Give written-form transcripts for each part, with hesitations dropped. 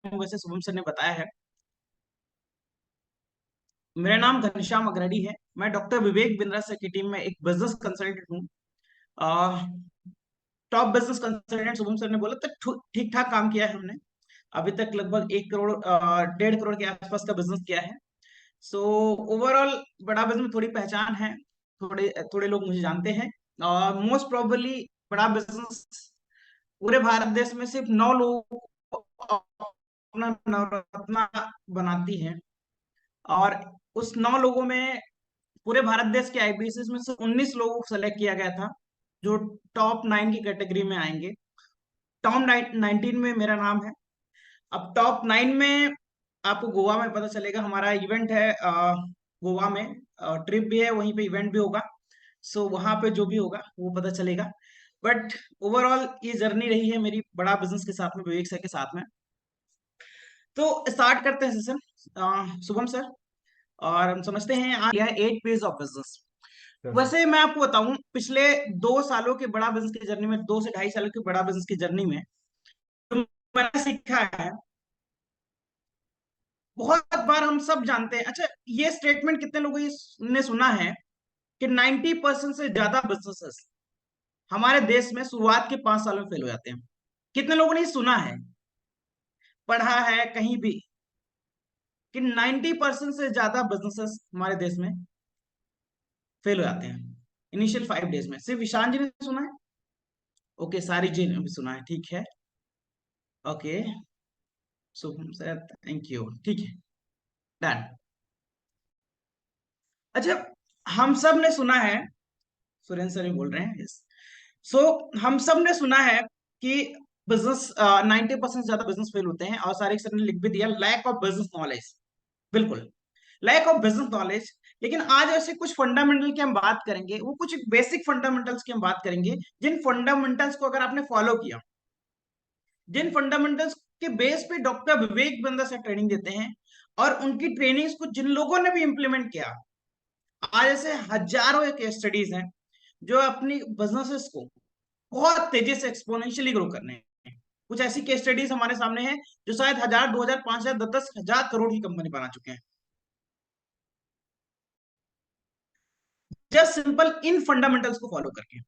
वैसे शुभम सर ने बताया है। मेरा नाम घनश्याम अग्रणी है। मैं डॉक्टर विवेक बिंद्रा सर की टीम में एक बिजनेस कंसल्टेंट हूँ। Top business consultant Shubham sir ने बोला तो ठीक ठाक काम किया है हमने। अभी तक लगभग 1 करोड़ 1.5 करोड़ के आसपास का बिजनेस किया है। सो ओवरऑल बड़ा बिजनेस में थोड़ी पहचान है। थोड़े थोड़े लोग मुझे जानते हैं। और मोस्ट प्रोबेबली बड़ा बिजनेस पूरे भारत देश में सिर्फ 9 लोग अपना नवरत्ना बनाती है। और उस 9 लोगों में पूरे भारत देश के आईबीएसएस में से 19 लोगों को सेलेक्ट किया गया था जो टॉप 9 की कैटेगरी में आएंगे। टॉप 19 में मेरा नाम है। अब टॉप 9 में आपको गोवा में पता चलेगा। हमारा इवेंट है गोवा में। ट्रिप भी है, वहीं पे इवेंट भी होगा। सो वहां पे जो भी होगा वो पता चलेगा। बट ओवरऑल ये जर्नी रही है मेरी बड़ा बिजनेस के साथ में, विवेक सर के साथ में। तो स्टार्ट करते हैं सेशन शुभम सर। और हम समझते हैं आज यह 8 पेज ऑफ बिजनेस। वैसे मैं आपको बताऊं, पिछले 2 सालों के बड़ा बिजनेस की जर्नी में, 2 से ढाई सालों की बड़ा बिजनेस की जर्नी में तो मैंने सीखा है। बहुत बार हम सब जानते हैं, अच्छा ये स्टेटमेंट कितने लोगों ने सुना है कि 90% से ज्यादा बिजनेसेस हमारे देश में शुरुआत के 5 सालों में फेल हो जाते हैं। कितने लोगों ने सुना है, पढ़ा है कहीं भी कि 90% से ज्यादा बिजनेसेस हमारे देश में फेल हो जाते हैं इनिशियल 5 डेज में? सिर्फ ईशान जी ने सुना है? ओके, सारी जी ने भी सुना है, ठीक है। Okay Shubham sir, thank you, ठीक है, डन। अच्छा, हम सब ने सुना है, सुरेंद्र सर भी बोल रहे हैं, यस। सो हम सब ने सुना है कि बिजनेस 90% ज्यादा बिजनेस फेल होते हैं। और सारे सर ने लिख भी दिया, लैक ऑफ बिजनेस नॉलेज। बिल्कुल, लैक ऑफ बिजनेस नॉलेज। लेकिन आज ऐसे कुछ फंडामेंटल की हम बात करेंगे, वो कुछ बेसिक फंडामेंटल्स की हम बात करेंगे जिन फंडामेंटल्स को अगर आपने फॉलो किया, जिन फंडामेंटल्स के बेस पे डॉक्टर विवेक बिंद्रा से ट्रेनिंग देते हैं, और उनकी ट्रेनिंग्स को जिन लोगों ने भी इंप्लीमेंट किया, आज ऐसे हजारों केस स्टडीज हैं जो अपनी बिजनेसेस को बहुत तेजी से एक्सपोनेंशियली ग्रो करने हैं। कुछ ऐसी केस स्टडीज हमारे सामने हैं जो शायद 1000, 2000, 5000, 10,000 करोड़ की कंपनी बना चुके हैं, जस्ट सिंपल इन फंडामेंटल्स को फॉलो करके।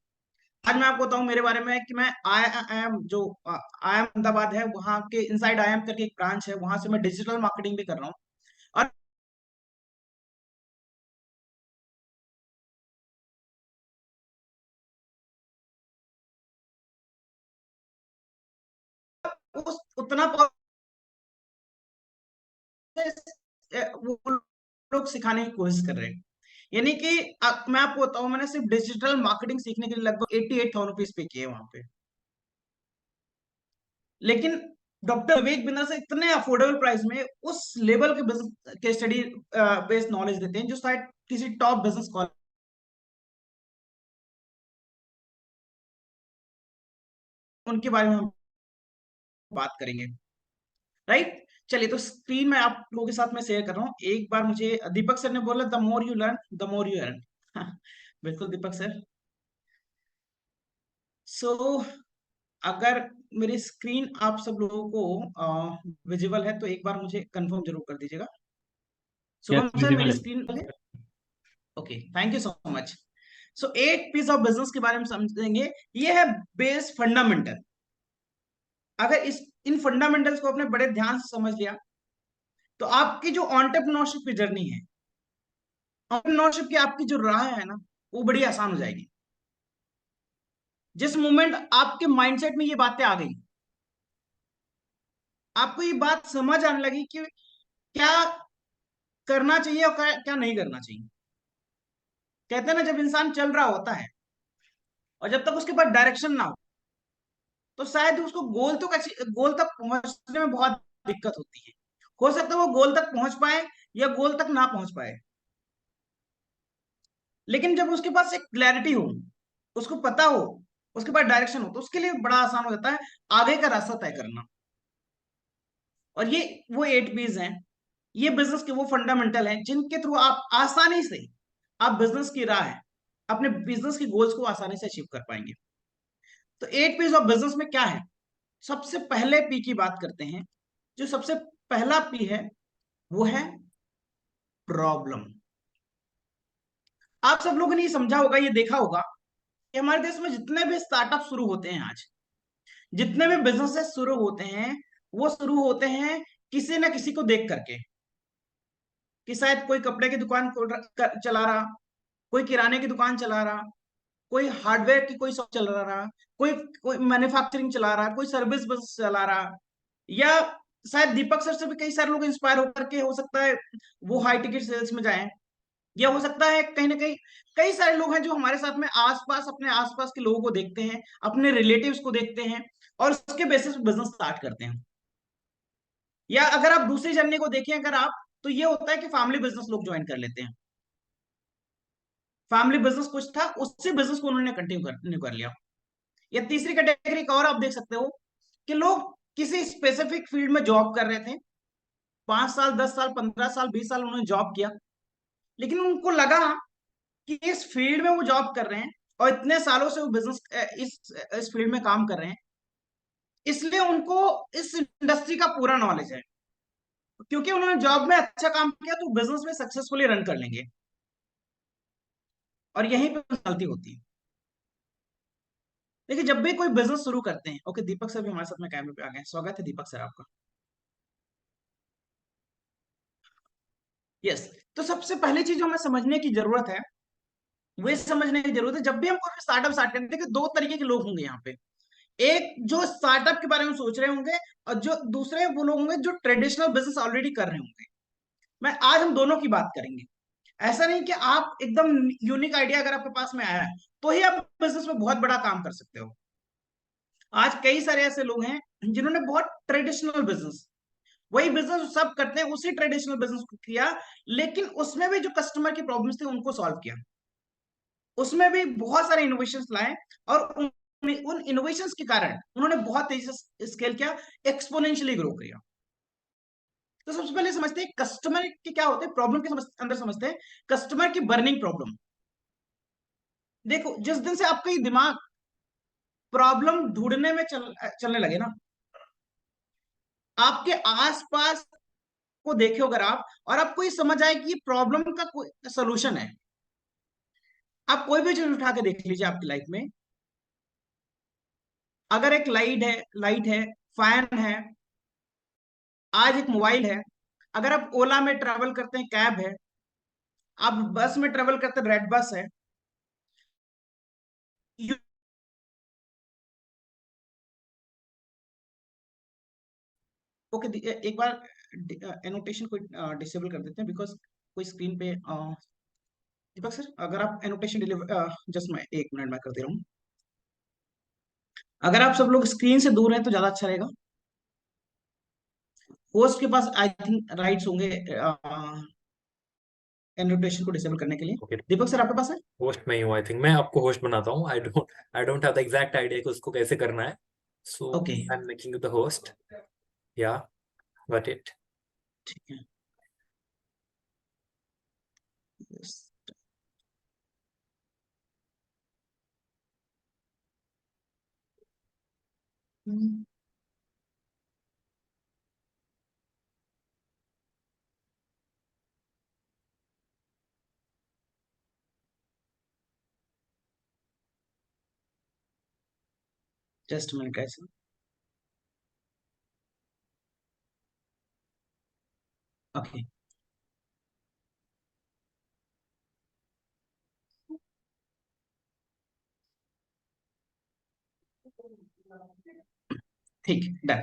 आज मैं आपको बताऊं मेरे बारे में कि मैं आई एम जो आई एम अहमदाबाद है, वहां के इनसाइड आई एम करके एक ब्रांच है, वहां से मैं डिजिटल मार्केटिंग भी कर रहा हूँ। और उस उतना वो लोग सिखाने की कोशिश कर रहे हैं। यानी कि मैं आपको बताऊं, मैंने सिर्फ डिजिटल मार्केटिंग सीखने के लिए लगभग 88,000 रुपीज पे किए वहां पे। लेकिन डॉक्टर विवेक बिंद्रा से इतने अफोर्डेबल प्राइस में उस लेवल के बिजनेस के स्टडी बेस्ड नॉलेज देते हैं जो शायद किसी टॉप बिजनेस कॉलेज, उनके बारे में हम बात करेंगे, राइट। चलिए, तो स्क्रीन में आप लोगों के साथ में शेयर कर रहा हूँ। एक बार मुझे दीपक सर ने बोला, the more you learn the more you earn. बिल्कुल दीपक सर। सो अगर मेरी स्क्रीन आप सब लोगों को विजिबल है तो एक बार मुझे कंफर्म जरूर कर दीजिएगा। शुभम यस, सर, विजिबल मेरी है। स्क्रीन है? Okay, thank you so much. So 8 piece of business के बारे में समझेंगे। ये है बेस फंडामेंटल। अगर इस इन फंडामेंटल्स को आपने बड़े ध्यान से समझ लिया तो आपकी जो एंटरप्रेन्योरशिप की जर्नी है, एंटरप्रेन्योरशिप की आपकी जो राह है ना, वो बड़ी आसान हो जाएगी। जिस मोमेंट आपके माइंडसेट में ये बातें आ गई, आपको ये बात समझ आने लगी कि क्या करना चाहिए और क्या क्या नहीं करना चाहिए। कहते हैं ना, जब इंसान चल रहा होता है और जब तक उसके पास डायरेक्शन ना हो तो शायद उसको गोल तक पहुंचने में बहुत दिक्कत होती है। हो सकता है वो गोल तक पहुंच पाए या गोल तक ना पहुंच पाए। लेकिन जब उसके पास एक क्लैरिटी हो, उसको पता हो, उसके पास डायरेक्शन हो, तो उसके लिए बड़ा आसान हो जाता है आगे का रास्ता तय करना। और ये वो 8 पीस हैं, ये बिजनेस के वो फंडामेंटल हैं जिनके थ्रू आप आसानी से आप बिजनेस की राह है, अपने बिजनेस की गोल्स को आसानी से अचीव कर पाएंगे। तो 8 पीस ऑफ बिजनेस में क्या है? सबसे पहले पी की बात करते हैं, जो सबसे पहला पी है वो है प्रॉब्लम। आप सब लोगों ने ये समझा होगा, ये देखा होगा कि हमारे देश में जितने भी स्टार्टअप शुरू होते हैं आज, जितने भी बिजनेसेस शुरू होते हैं, वो शुरू होते हैं किसी ना किसी को देख करके, कि शायद कोई कपड़े की दुकान चला रहा, कोई किराने की दुकान चला रहा, कोई हार्डवेयर की कोई शॉप चला रहा, कोई कोई मैन्युफैक्चरिंग चला रहा, कोई सर्विस बस चला रहा, या शायद दीपक सर से भी कई सारे लोग इंस्पायर होकर के हो सकता है वो हाई टिकट सेल्स में जाएं, या हो सकता है कहीं ना कहीं कई सारे लोग हैं जो हमारे साथ में आसपास अपने आसपास के लोगों को देखते हैं, अपने रिलेटिव्स को देखते हैं और उसके बेसिस पे बिजनेस स्टार्ट करते हैं। या अगर आप दूसरी जर्नी को देखें अगर आप, तो ये होता है कि फैमिली बिजनेस लोग ज्वाइन कर लेते हैं। फैमिली बिजनेस कुछ था, उससे बिजनेस को उन्होंने कंटिन्यू कर लिया। या तीसरी कैटेगरी का और आप देख सकते हो कि लोग किसी स्पेसिफिक फील्ड में जॉब कर रहे थे, 5 साल 10 साल 15 साल 20 साल उन्होंने जॉब किया, लेकिन उनको लगा कि इस फील्ड में वो जॉब कर रहे हैं और इतने सालों से वो बिजनेस इस फील्ड में काम कर रहे हैं, इसलिए उनको इस इंडस्ट्री का पूरा नॉलेज है। क्योंकि उन्होंने जॉब में अच्छा काम किया तो बिजनेस में सक्सेसफुली रन कर लेंगे, और यहीं पर गलती होती है। देखिए जब भी कोई बिजनेस शुरू करते हैं, ओके दीपक सर भी हमारे साथ में कैमरे पे आ गए, स्वागत है दीपक सर आपका। यस। तो सबसे पहली चीज जो हमें समझने की जरूरत है, वो ये समझने की जरूरत है जब भी हम कोई स्टार्टअप स्टार्ट करते हैं कि दो तरीके के लोग होंगे यहाँ पे। एक जो स्टार्टअप के बारे में सोच रहे होंगे, और जो दूसरे वो लोग होंगे जो ट्रेडिशनल बिजनेस ऑलरेडी कर रहे होंगे। मैं आज हम दोनों की बात करेंगे। ऐसा नहीं कि आप एकदम यूनिक आइडिया अगर आपके पास में आया है तो ही आप बिजनेस में बहुत बड़ा काम कर सकते हो। आज कई सारे ऐसे लोग हैं जिन्होंने बहुत ट्रेडिशनल बिजनेस, वही बिजनेस सब करते हैं, उसी ट्रेडिशनल बिजनेस को किया, लेकिन उसमें भी जो कस्टमर की प्रॉब्लम्स थी उनको सॉल्व किया, उसमें भी बहुत सारे इनोवेशंस लाए, और उन इनोवेशंस के कारण उन्होंने बहुत तेजी से स्केल किया, एक्सपोनेंशियली ग्रो किया। तो सबसे पहले समझते हैं कस्टमर के क्या होते हैं, प्रॉब्लम के अंदर समझते हैं कस्टमर की बर्निंग प्रॉब्लम। देखो जिस दिन से आपका ये दिमाग प्रॉब्लम ढूंढने में चलने लगे ना, आपके आसपास को देखो अगर आप, और आपको ये समझ आए कि ये प्रॉब्लम का कोई सोल्यूशन है, आप कोई भी चीज उठा के देख लीजिए आपकी लाइफ में। अगर एक लाइट है, फैन है, आज एक मोबाइल है, अगर आप ओला में ट्रेवल करते हैं कैब है, आप बस में ट्रेवल करते हैं रेड बस है, ओके एक बार एनोटेशन को डिसेबल कर देते हैं बिकॉज कोई स्क्रीन पे दीपक सर अगर आप एनोटेशन डिलीवर, जस्ट मैं 1 मिनट में कर दे रहा हूँ। अगर आप सब लोग स्क्रीन से दूर हैं तो ज्यादा अच्छा रहेगा। होस्ट के पास आई थिंक राइट्स होंगे एनोटेशन को डिसेबल करने के लिए। ओके, दीपक सर आपके पास है? होस्ट में ही हूँ। आई थिंक मैं आपको होस्ट बनाता हूँ। I don't have the exact idea कि उसको कैसे करना है, so okay I am making you the host. या गॉट इट। ठीक है। Yes. जस्ट मिनट कैसे। ओके ठीक है डन।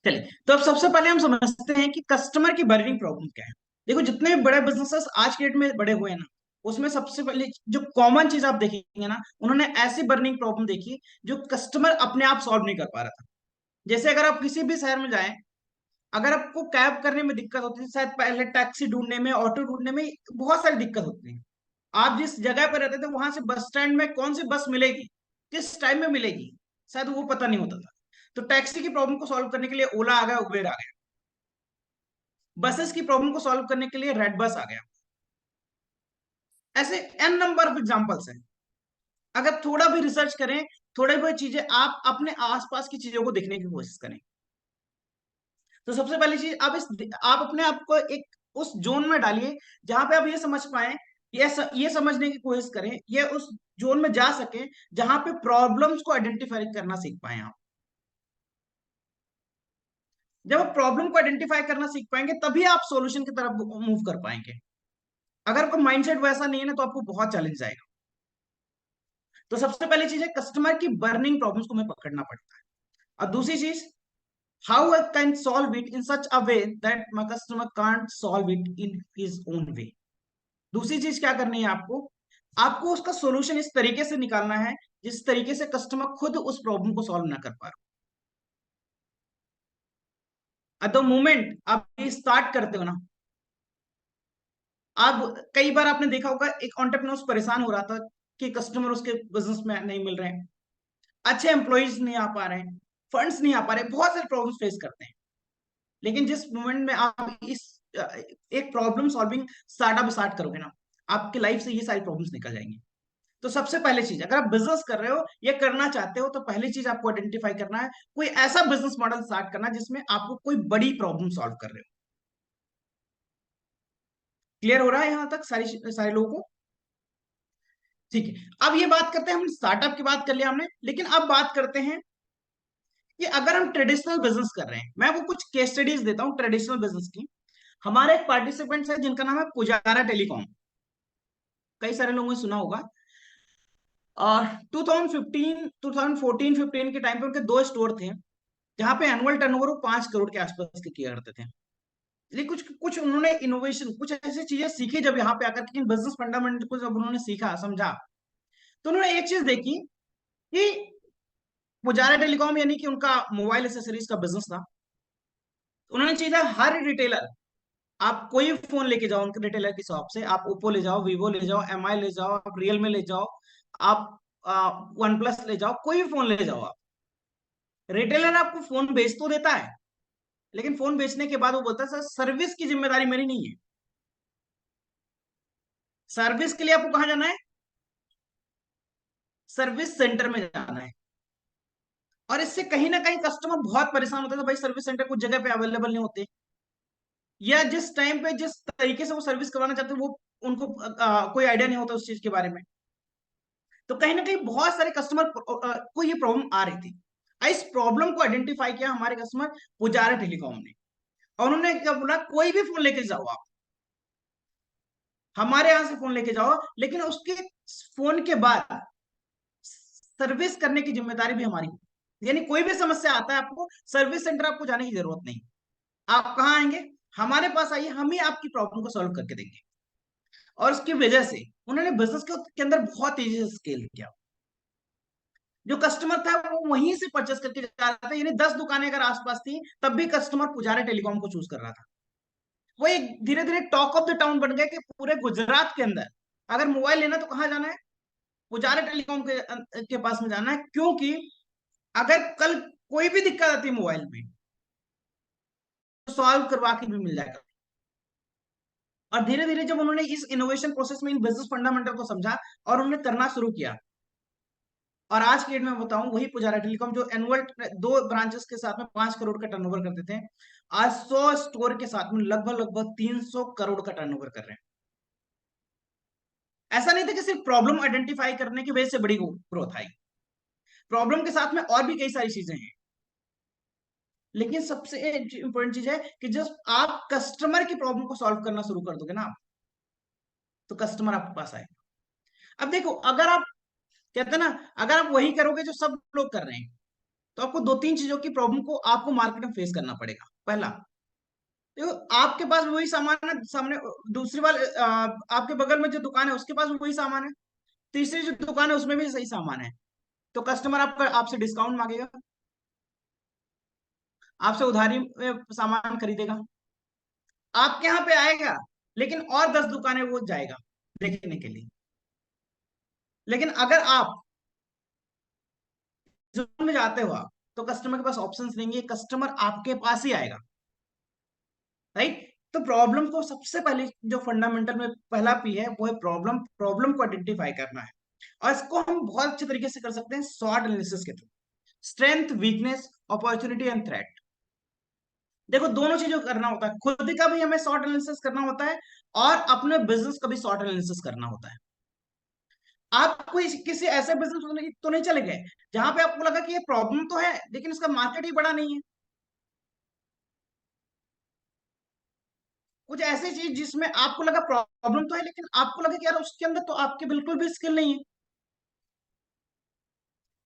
चलिए तो अब सबसे पहले हम समझते हैं कि कस्टमर की बर्निंग प्रॉब्लम क्या है। देखो जितने भी बड़े बिजनेसेस आज के डेट में बड़े हुए हैं ना, उसमें सबसे पहले जो कॉमन चीज आप देखेंगे ना, उन्होंने ऐसी बर्निंग प्रॉब्लम देखी जो कस्टमर अपने आप सॉल्व नहीं कर पा रहा था। जैसे अगर आप किसी भी शहर में जाएं, अगर आपको कैब करने में दिक्कत होती है, शायद पहले टैक्सी ढूंढने में, ऑटो ढूंढने में बहुत सारी दिक्कत होती है। आप जिस जगह पर रहते थे वहां से बस स्टैंड में कौन सी बस मिलेगी, किस टाइम में मिलेगी, शायद वो पता नहीं होता था। तो टैक्सी की प्रॉब्लम को सॉल्व करने के लिए ओला आ गया, उबेर आ गया। बसेस की प्रॉब्लम को सॉल्व करने के लिए रेड बस आ गया। ऐसे एन नंबर ऑफ एग्जांपल्स हैं। अगर थोड़ा भी रिसर्च करें, थोड़ी बहुत चीजें आप अपने आसपास की चीजों को देखने की कोशिश करें। तो सबसे पहली चीज, आप अपने आप को एक उस जोन में डालिए जहां पे आप ये समझ पाए, ये समझने की कोशिश करें, ये उस जोन में जा सके जहां पे प्रॉब्लम्स को आइडेंटिफाई करना सीख पाए आप। जब आप प्रॉब्लम को आइडेंटिफाई करना सीख पाएंगे तभी आप सॉल्यूशन की तरफ मूव कर पाएंगे। अगर आपका माइंडसेट वैसा नहीं है ना, तो आपको बहुत चैलेंज आएगा। तो सबसे पहली चीज है, कस्टमर की बर्निंग प्रॉब्लम्स को हमें पकड़ना पड़ता है। और दूसरी चीज, how I can solve it in such a way that my customer can't solve it in his own way. दूसरी चीज क्या करनी है आपको, आपको उसका सॉल्यूशन इस तरीके से निकालना है जिस तरीके से कस्टमर खुद उस प्रॉब्लम को सॉल्व ना कर पा रहा। एट द मोमेंट आप ये स्टार्ट करते हो ना, आप कई बार आपने देखा होगा एक एंटरप्रेन्योर परेशान हो रहा था कि कस्टमर उसके बिजनेस में नहीं मिल रहे हैं, अच्छे एम्प्लॉइज नहीं आ पा रहे हैं, फंड्स नहीं आ पा रहे, बहुत सारे प्रॉब्लम्स फेस करते हैं। लेकिन जिस मोमेंट में आप इस एक प्रॉब्लम सॉल्विंग स्टार्टअप स्टार्ट करोगे ना, आपकी लाइफ से ये सारी प्रॉब्लम्स निकल जाएंगी। तो सबसे पहली चीज, अगर आप बिजनेस कर रहे हो या करना चाहते हो, तो पहली चीज आपको आइडेंटिफाई करना है, कोई ऐसा बिजनेस मॉडल स्टार्ट करना जिसमें आपको कोई बड़ी प्रॉब्लम सॉल्व कर रहे हो। क्लियर हो रहा है यहां तक सारी सारे लोगों को? ठीक है, अब ये बात करते हैं, हम स्टार्टअप की बात कर लिया हमने, लेकिन अब बात करते हैं कि अगर हम ट्रेडिशनल बिजनेस कर रहे हैं, मैं वो कुछ केस स्टडीज देता हूं ट्रेडिशनल बिजनेस की। हमारे एक पार्टिसिपेंट्स है जिनका नाम है पुजारा टेलीकॉम, कई सारे लोगों ने सुना होगा। और 2014-15 के टाइम पे उनके दो स्टोर थे जहां पे एनुअल टर्नओवर वो 5 करोड़ के आसपास के किया करते थे। लेकिन कुछ कुछ उन्होंने इनोवेशन, कुछ ऐसी चीजें सीखी जब यहाँ पे आकर के बिजनेस फंडामेंटल को जब उन्होंने सीखा समझा, तो उन्होंने एक चीज देखी कि पुजारा टेलीकॉम यानी कि उनका मोबाइल एसेसरीज का बिजनेस था। उन्होंने चाहिए हर रिटेलर, आप कोई फोन लेके जाओ उनके रिटेलर की शॉप से, आप ओप्पो ले जाओ, वीवो ले जाओ, एम आई ले जाओ, आप रियल में ले जाओ, आप वन प्लस ले जाओ, कोई भी फोन ले जाओ आप, रिटेलर आपको फोन बेच तो देता है, लेकिन फोन बेचने के बाद वो बोलता है सर सर्विस की जिम्मेदारी मेरी नहीं है। सर्विस के लिए आपको कहां जाना है? सर्विस सेंटर में जाना है। और इससे कहीं ना कहीं कस्टमर बहुत परेशान होता है, तो भाई सर्विस सेंटर कुछ जगह पे अवेलेबल नहीं होते, या जिस टाइम पे जिस तरीके से वो सर्विस करवाना चाहते हैं वो उनको कोई आइडिया नहीं होता उस चीज के बारे में। तो कहीं ना कहीं बहुत सारे कस्टमर को ये प्रॉब्लम आ रही थी। इस प्रॉब्लम को आइडेंटिफाई किया हमारे कस्टमर पुजारा टेलीकॉम ने, और उन्होंने क्या बोला, कोई भी फोन लेके जाओ आप, हमारे यहां से फोन लेके जाओ, लेकिन उसके फोन के बाद सर्विस करने की जिम्मेदारी भी हमारी। यानी कोई भी समस्या आता है आपको सर्विस सेंटर आपको जाने की जरूरत नहीं, आप कहाँ आएंगे, हमारे पास आइए, हम ही आपकी प्रॉब्लम को सॉल्व करके देंगे। और उसकी वजह से उन्होंने बिजनेस के अंदर बहुत तेजी से स्केल किया। जो कस्टमर था वो वहीं से परचेस करके जा रहा था, यानी 10 दुकानें अगर आसपास थी तब भी कस्टमर पुजारा टेलीकॉम को चूज कर रहा था। वो एक धीरे धीरे टॉक ऑफ द टाउन बन गया कि पूरे गुजरात के अंदर अगर मोबाइल लेना तो कहाँ जाना है, पुजारा टेलीकॉम के पास में जाना है। क्योंकि अगर कल कोई भी दिक्कत आती है मोबाइल में, तो सॉल्व करवा के भी मिल जाएगा। और धीरे धीरे जब उन्होंने इस इनोवेशन प्रोसेस में इन बिजनेस फंडामेंटल को समझा और उन्होंने करना शुरू किया, और आज की डेट में बताऊं, वही पुजारा टेलीकॉम जो एनुअल 2 ब्रांचेस के साथ में 5 करोड़ का टर्नओवर करते थे, आज 100 स्टोर के साथ में लगभग लगभग 300 करोड़ का टर्नओवर कर रहे हैं। ऐसा नहीं था कि सिर्फ प्रॉब्लम आइडेंटिफाई करने की वजह से बड़ी ग्रोथ आई, प्रॉब्लम के साथ में और भी कई सारी चीजें हैं। लेकिन सबसे इंपॉर्टेंट चीज है कि जब आप कस्टमर की प्रॉब्लम को सॉल्व करना शुरू कर दोगे ना, तो कस्टमर आपके पास आएगा। अब देखो, अगर आप कहते हैं ना, अगर आप वही करोगे जो सब लोग कर रहे हैं, तो आपको 2-3 चीजों की प्रॉब्लम को आपको मार्केट में फेस करना पड़ेगा। पहला, तो आपके पास वही सामान है सामने, दूसरी वाले आपके बगल में जो दुकान है उसके पास वही सामान है, तीसरी जो दुकान है उसमें भी सही सामान है, तो कस्टमर आपका आपसे डिस्काउंट मांगेगा, आपसे उधारी में सामान खरीदेगा, आपके यहाँ पे आएगा, लेकिन और 10 दुकानें वो जाएगा देखने के लिए। लेकिन अगर आप जोन में जाते हो आप, तो कस्टमर के पास ऑप्शंस नहीं है, कस्टमर आपके पास ही आएगा। राइट? तो प्रॉब्लम को सबसे पहले जो फंडामेंटल में पहला पी है वो है प्रॉब्लम, प्रॉब्लम को आइडेंटिफाई करना है। और इसको हम बहुत अच्छे तरीके से कर सकते हैं स्वॉट एनालिसिस के through, strength, weakness, opportunity and threat. देखो दोनों चीजों करना होता है, खुद का भी हमें शॉर्ट एनालिसिस करना होता है और अपने बिजनेस का भी शॉर्ट एनालिसिस करना होता है। आप कोई किसी ऐसे बिजनेस तो नहीं चले गए जहां पे आपको लगा कि ये प्रॉब्लम तो है लेकिन इसका मार्केट ही बड़ा नहीं है। कुछ ऐसी चीज जिसमें आपको लगा प्रॉब्लम तो है लेकिन आपको लगा कि यार उसके अंदर तो आपके बिल्कुल भी स्किल नहीं है।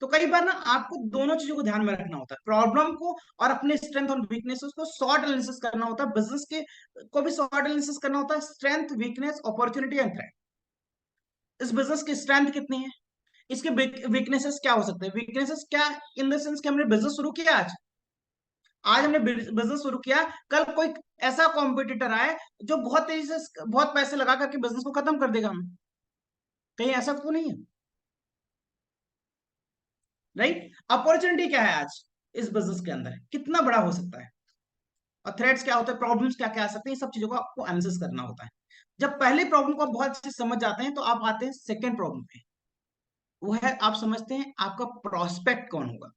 तो कई बार ना आपको दोनों चीजों को ध्यान में रखना होता है, प्रॉब्लम को और अपने स्ट्रेंथ और वीकनेसेस को शॉर्ट एनालिसिस करना होता है, बिजनेस के को भी शॉर्ट एनालिसिस करना होता है, strength weakness opportunity and threat. इस बिजनेस की स्ट्रेंथ कितनी है, इसके वीकनेसेस क्या हो सकते हैं, वीकनेसेस क्या इन द सेंस कि हमने बिजनेस शुरू किया आज, आज हमने बिजनेस शुरू किया, कल कोई ऐसा कॉम्पिटिटर आए जो बहुत तेजी से बहुत पैसे लगा करके बिजनेस को खत्म कर देगा हमें, कहीं ऐसा तो नहीं है, राइट। अपॉर्चुनिटी क्या है आज इस बिजनेस के अंदर, कितना बड़ा हो सकता है, और थ्रेट्स क्या होते हैं, प्रॉब्लम्स क्या क्या आ सकते हैं, सब चीजों को आपको एनालिसिस करना होता है। जब पहले प्रॉब्लम को आप बहुत अच्छे से समझ जाते हैं तो आप आते हैं सेकेंड प्रॉब्लम पे, वो है आप समझते हैं आपका प्रोस्पेक्ट कौन होगा,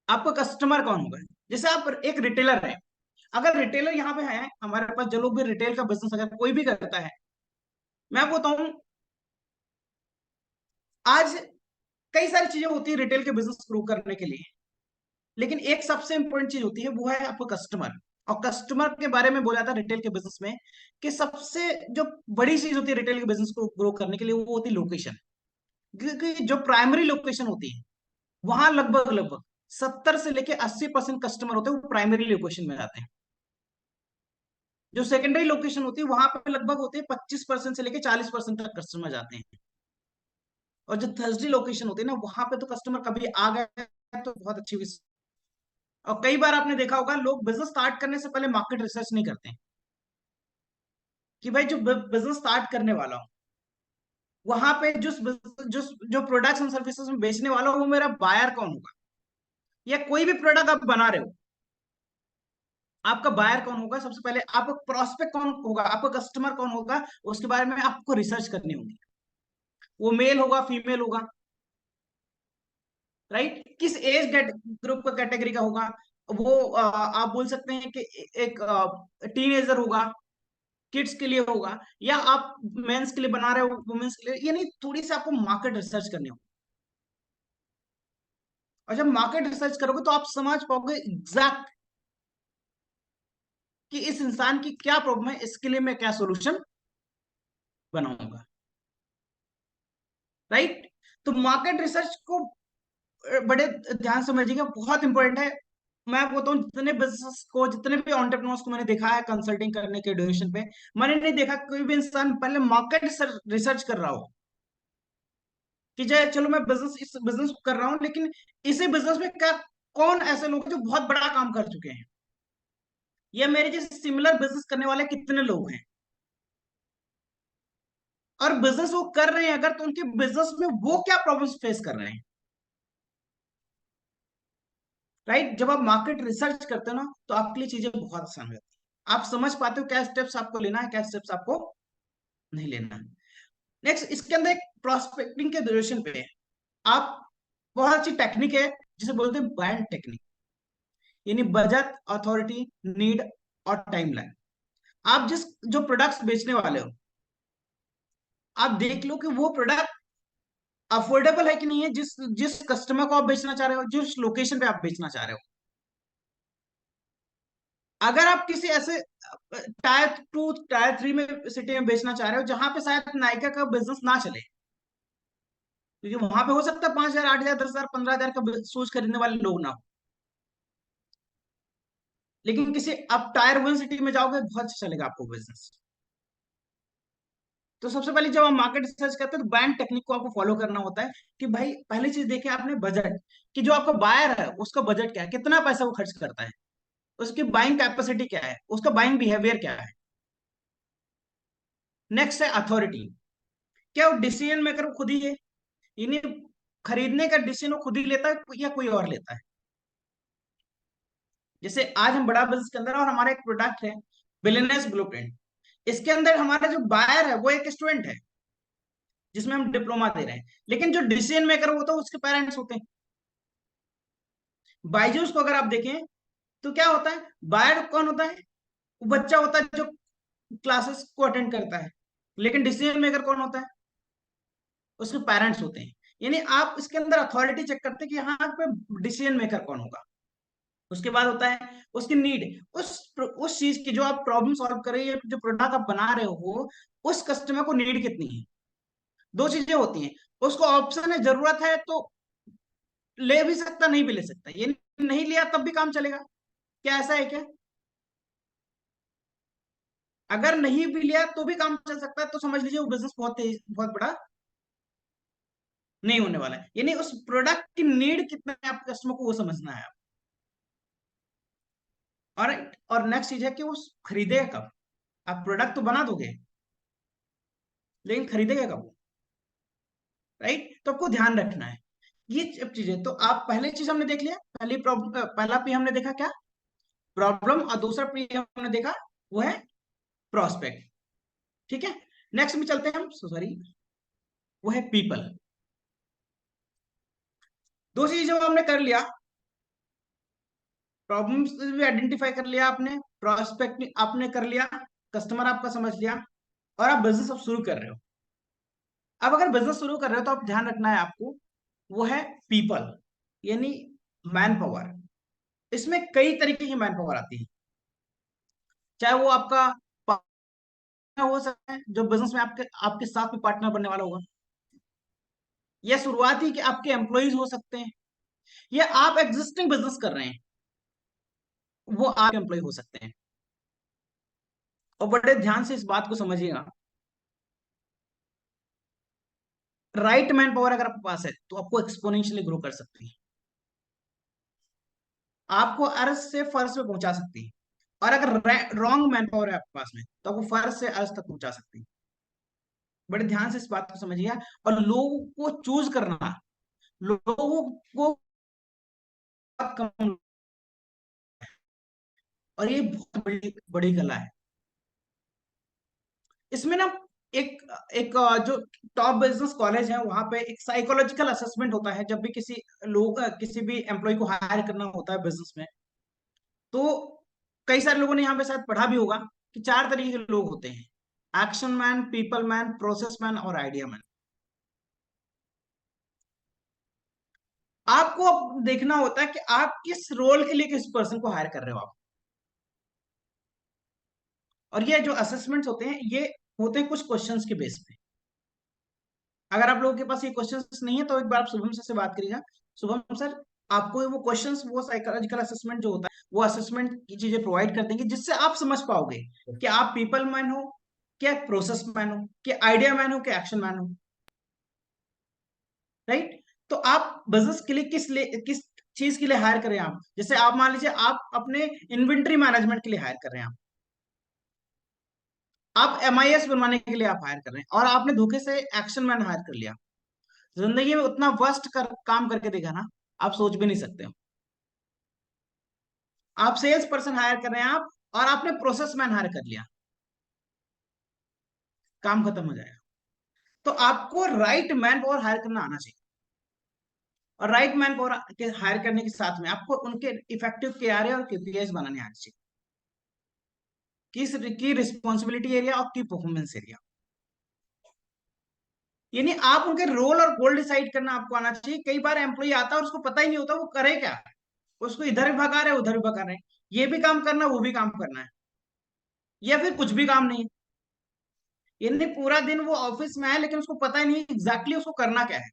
आपका कस्टमर कौन होगा। जैसे आप एक रिटेलर है, अगर रिटेलर यहाँ पे है हमारे पास, जो लोग भी रिटेल का बिजनेस अगर कोई भी करता है, मैं बताऊं आज कई सारी चीजें होती है रिटेल के बिजनेस ग्रो करने के लिए, लेकिन एक सबसे इंपॉर्टेंट चीज होती है वो है आपका कस्टमर। और कस्टमर के बारे में बोला था रिटेल के बिजनेस में कि सबसे जो बड़ी चीज होती है रिटेल के बिजनेस को ग्रो करने के लिए वो होती है लोकेशन। क्योंकि जो प्राइमरी लोकेशन होती है वहां लगभग लगभग 70 से लेके 80% कस्टमर होते हैं वो प्राइमरी लोकेशन में आते हैं। जो सेकेंडरी लोकेशन होती है वहां पे लगभग होते हैं 25% से लेके 40% तक कस्टमर जाते हैं। और जो थर्सडी लोकेशन होती है ना वहां पे तो कस्टमर कभी आ गए तो बहुत अच्छी हुई। और कई बार आपने देखा होगा लोग बिजनेस स्टार्ट करने से पहले मार्केट रिसर्च नहीं करते कि भाई जो बिजनेस स्टार्ट करने वाला हूँ वहां पे जो जो प्रोडक्ट्स एंड सर्विसेज में बेचने वाला हूँ वो मेरा बायर कौन होगा, या कोई भी प्रोडक्ट आप बना रहे हो आपका बायर कौन होगा, सबसे पहले आपका प्रोस्पेक्ट कौन होगा, आपका कस्टमर कौन होगा, उसके बारे में आपको रिसर्च करनी होगी। वो मेल होगा फीमेल होगा, राइट, किस एज ग्रुप का कैटेगरी का होगा, वो आप बोल सकते हैं कि एक टीनेजर होगा, किड्स के लिए होगा, या आप मेंस के लिए बना रहे हो वुमेन्स के लिए, यानी थोड़ी सी आपको मार्केट रिसर्च करनी होगी। और जब मार्केट रिसर्च करोगे तो आप समझ पाओगे एग्जैक्ट कि इस इंसान की क्या प्रॉब्लम है, इसके लिए मैं क्या सोल्यूशन बनाऊंगा, राइट। तो मार्केट रिसर्च को बड़े ध्यान से समझिएगा, बहुत इंपॉर्टेंट है। मैं बताऊं जितने बिजनेस को जितने भी एंटरप्रेन्योर्स को मैंने देखा है कंसल्टिंग करने के ड्यूरेशन पे, मैंने नहीं देखा कोई भी इंसान पहले मार्केट रिसर्च कर रहा हो कि चाहे चलो मैं बिजनेस इस बिजनेस को कर रहा हूं लेकिन इसी बिजनेस में क्या कौन ऐसे लोग हैं जो बहुत बड़ा काम कर चुके हैं, या मेरे जैसे सिमिलर बिजनेस करने वाले कितने लोग हैं, और बिजनेस वो कर रहे हैं अगर तो उनके बिजनेस में वो क्या प्रॉब्लम्स फेस कर रहे हैं, राइट। जब आप मार्केट रिसर्च करते हो ना तो आपके लिए चीजें बहुत आसान हो जाती है, आप समझ पाते हो क्या स्टेप्स आपको लेना है क्या स्टेप्स आपको नहीं लेना है। नेक्स्ट इसके अंदर एक प्रोस्पेक्टिंग के ड्यूरेशन पे आप बहुत अच्छी टेक्निक है जिसे बोलते हैं बैंड टेक्निक, यानी बजट अथॉरिटी नीड और टाइमलाइन। आप जिस जो प्रोडक्ट्स बेचने वाले हो आप देख लो कि वो प्रोडक्ट अफोर्डेबल है कि नहीं है, जिस जिस कस्टमर को आप बेचना चाह रहे हो, जिस लोकेशन पे आप बेचना चाह रहे हो। अगर आप किसी ऐसे टायर 2 टायर 3 में सिटी में बेचना चाह रहे हो जहां पे शायद नायका का बिजनेस ना चले, क्योंकि वहां पे हो सकता है 5,000 8,000 10,000 15,000 का शूज खरीदने वाले लोग ना हो, लेकिन किसी आप टायर 1 सिटी में जाओगे बहुत अच्छा चलेगा आपको बिजनेस। तो सबसे पहले जब आप मार्केट रिसर्च करते हैं तो बैंड टेक्निक को आपको फॉलो करना होता है कि भाई पहली चीज देखे आपने बजट, कि जो आपका बायर है उसका बजट क्या है, कितना पैसा वो खर्च करता है, उसकी बाइंग कैपेसिटी क्या है, उसका बाइंग बिहेवियर क्या है। नेक्स्ट है अथॉरिटी, क्या वो डिसीजन मेकर वो खुद ही है, यानी खरीदने का डिसीजन वो खुद ही लेता है या कोई और लेता है। जैसे आज हम बड़ा बिजनेस के अंदर और हमारा एक प्रोडक्ट है बिलियनर्स ब्लूप्रिंट, इसके अंदर हमारा जो बायर है वो एक स्टूडेंट है जिसमें हम डिप्लोमा दे रहे हैं, लेकिन जो डिसीजन मेकर होता है उसके पेरेंट्स होते हैं। बायजूस को अगर आप देखें तो क्या होता है, बायर कौन होता है, वो बच्चा होता है जो क्लासेस को अटेंड करता है। लेकिन डिसीजन मेकर कौन होता है, उसके पेरेंट्स होते हैं। यानी आप इसके अंदर अथॉरिटी चेक करते हैं कि यहाँ पे डिसीजन मेकर कौन होगा। उसके बाद होता है उसकी नीड, उस चीज की जो आप प्रॉब्लम सॉल्व कर रहे हैं, जो प्रोडक्ट आप बना रहे हो, उस कस्टमर को नीड कितनी है। दो चीजें होती हैं, उसको ऑप्शन है, जरूरत है तो ले भी सकता, नहीं भी ले सकता। ये नहीं लिया तब भी काम चलेगा, क्या ऐसा है क्या? अगर नहीं भी लिया तो भी काम चल सकता है, तो समझ लीजिए वो बिजनेस बहुत तेज, बहुत बड़ा नहीं होने वाला है। यानी उस प्रोडक्ट की नीड कितना है आपके कस्टमर को, वो समझना है आप। और नेक्स्ट चीज है कि वो खरीदेगा कब। आप प्रोडक्ट तो बना दोगे, लेकिन खरीदेगा कब वो, राइट? तो आपको ध्यान रखना है ये सब चीजें। तो आप पहले चीज हमने देख लिया, पहली प्रॉब्लम, पहला पी हमने देखा क्या, प्रॉब्लम, और दूसरा पी हमने देखा वो है प्रोस्पेक्ट। ठीक है, नेक्स्ट में चलते हैं हम, सॉरी, वो है पीपल। दो चीजों को हमने कर लिया, प्रॉब्लम्स भी आइडेंटिफाई कर लिया आपने, प्रोस्पेक्ट आपने कर लिया, कस्टमर आपका समझ लिया, और आप बिजनेस अब शुरू कर रहे हो। अब अगर बिजनेस शुरू कर रहे हो तो आप ध्यान रखना है आपको, वो है पीपल, यानी मैन पावर। इसमें कई तरीके की मैन पावर आती है, चाहे वो आपका पार्टनर हो सकता है जो बिजनेस में आपके आपके साथ में पार्टनर बनने वाला होगा, या शुरुआती के आपके एम्प्लॉइज हो सकते हैं, या आप एग्जिस्टिंग बिजनेस कर रहे हैं, वो आप एम्प्लॉय हो सकते हैं। और बड़े ध्यान से इस बात को समझिएगा, राइट मैन पावर अगर आपके पास है तो आपको एक्सपोनेंशियली ग्रो कर सकती है, आपको अर्श से फर्श पे पहुंचा सकती है। और अगर रॉन्ग मैन पावर है आपके पास में तो आपको फर्श से अर्श तक पहुंचा सकती है। बड़े ध्यान से इस बात को समझिए। और लोगों को चूज करना, लोगों को बहुत कम, और ये बहुत बड़ी बड़ी कला है। इसमें ना एक एक जो टॉप बिजनेस कॉलेज है वहां पे एक साइकोलॉजिकल असेसमेंट होता है, जब भी किसी भी एम्प्लॉय को हायर करना होता है बिजनेस में। तो कई सारे लोगों ने यहाँ पे शायद पढ़ा भी होगा कि चार तरीके के लोग होते हैं, action man, people man, process man और आइडिया मैन। आपको अब देखना होता है कि आप किस रोल के लिए किस पर्सन को हायर कर रहे हो आप। और ये जो असेसमेंट्स होते हैं ये होते हैं कुछ क्वेश्चंस के बेस पे। अगर आप लोगों के पास ये क्वेश्चंस नहीं है तो एक बार आप शुभम सर से बात करिएगा। शुभम सर आपको वो क्वेश्चंस, वो साइकोलॉजिकल असेसमेंट जो होता है, वो असेसमेंट की चीजें प्रोवाइड कर देंगे, जिससे आप समझ पाओगे कि आप पीपल मैन हो, क्या प्रोसेस मैन हो, क्या आइडिया मैन हो, क्या एक्शन मैन हो, राइट? तो आप बिजनेस के लिए किस चीज के लिए हायर करें आप। जैसे आप मान लीजिए आप अपने इन्वेंट्री मैनेजमेंट के लिए हायर कर रहे हैं, आप एमआईएस बनवाने के लिए आप हायर कर रहे हैं, और आपने धोखे से एक्शन मैन हायर कर लिया। जिंदगी में उतना वर्स्ट काम करके देखा ना, आप सोच भी नहीं सकते हो। आप सेल्स पर्सन हायर कर रहे हैं आप, और आपने प्रोसेस मैन हायर कर लिया, काम खत्म हो जाएगा। तो आपको राइट मैन पावर हायर करना आना चाहिए। और राइट मैन पावर के हायर करने के साथ में आपको उनके इफेक्टिव केआरए और केपीआईज बनाने आने चाहिए, किस की रिस्पॉन्सिबिलिटी एरिया और की परफॉर्मेंस एरिया। यानी आप उनके रोल और गोल डिसाइड करना आपको आना चाहिए। कई बार एम्प्लॉय आता है और उसको पता ही नहीं होता वो करे क्या, उसको इधर भी भगा रहे उधर भी भगा रहे हैं, ये भी काम करना वो भी काम करना है, या फिर कुछ भी काम नहीं है। यानी पूरा दिन वो ऑफिस में है लेकिन उसको पता ही नहीं एग्जैक्टली उसको करना क्या है,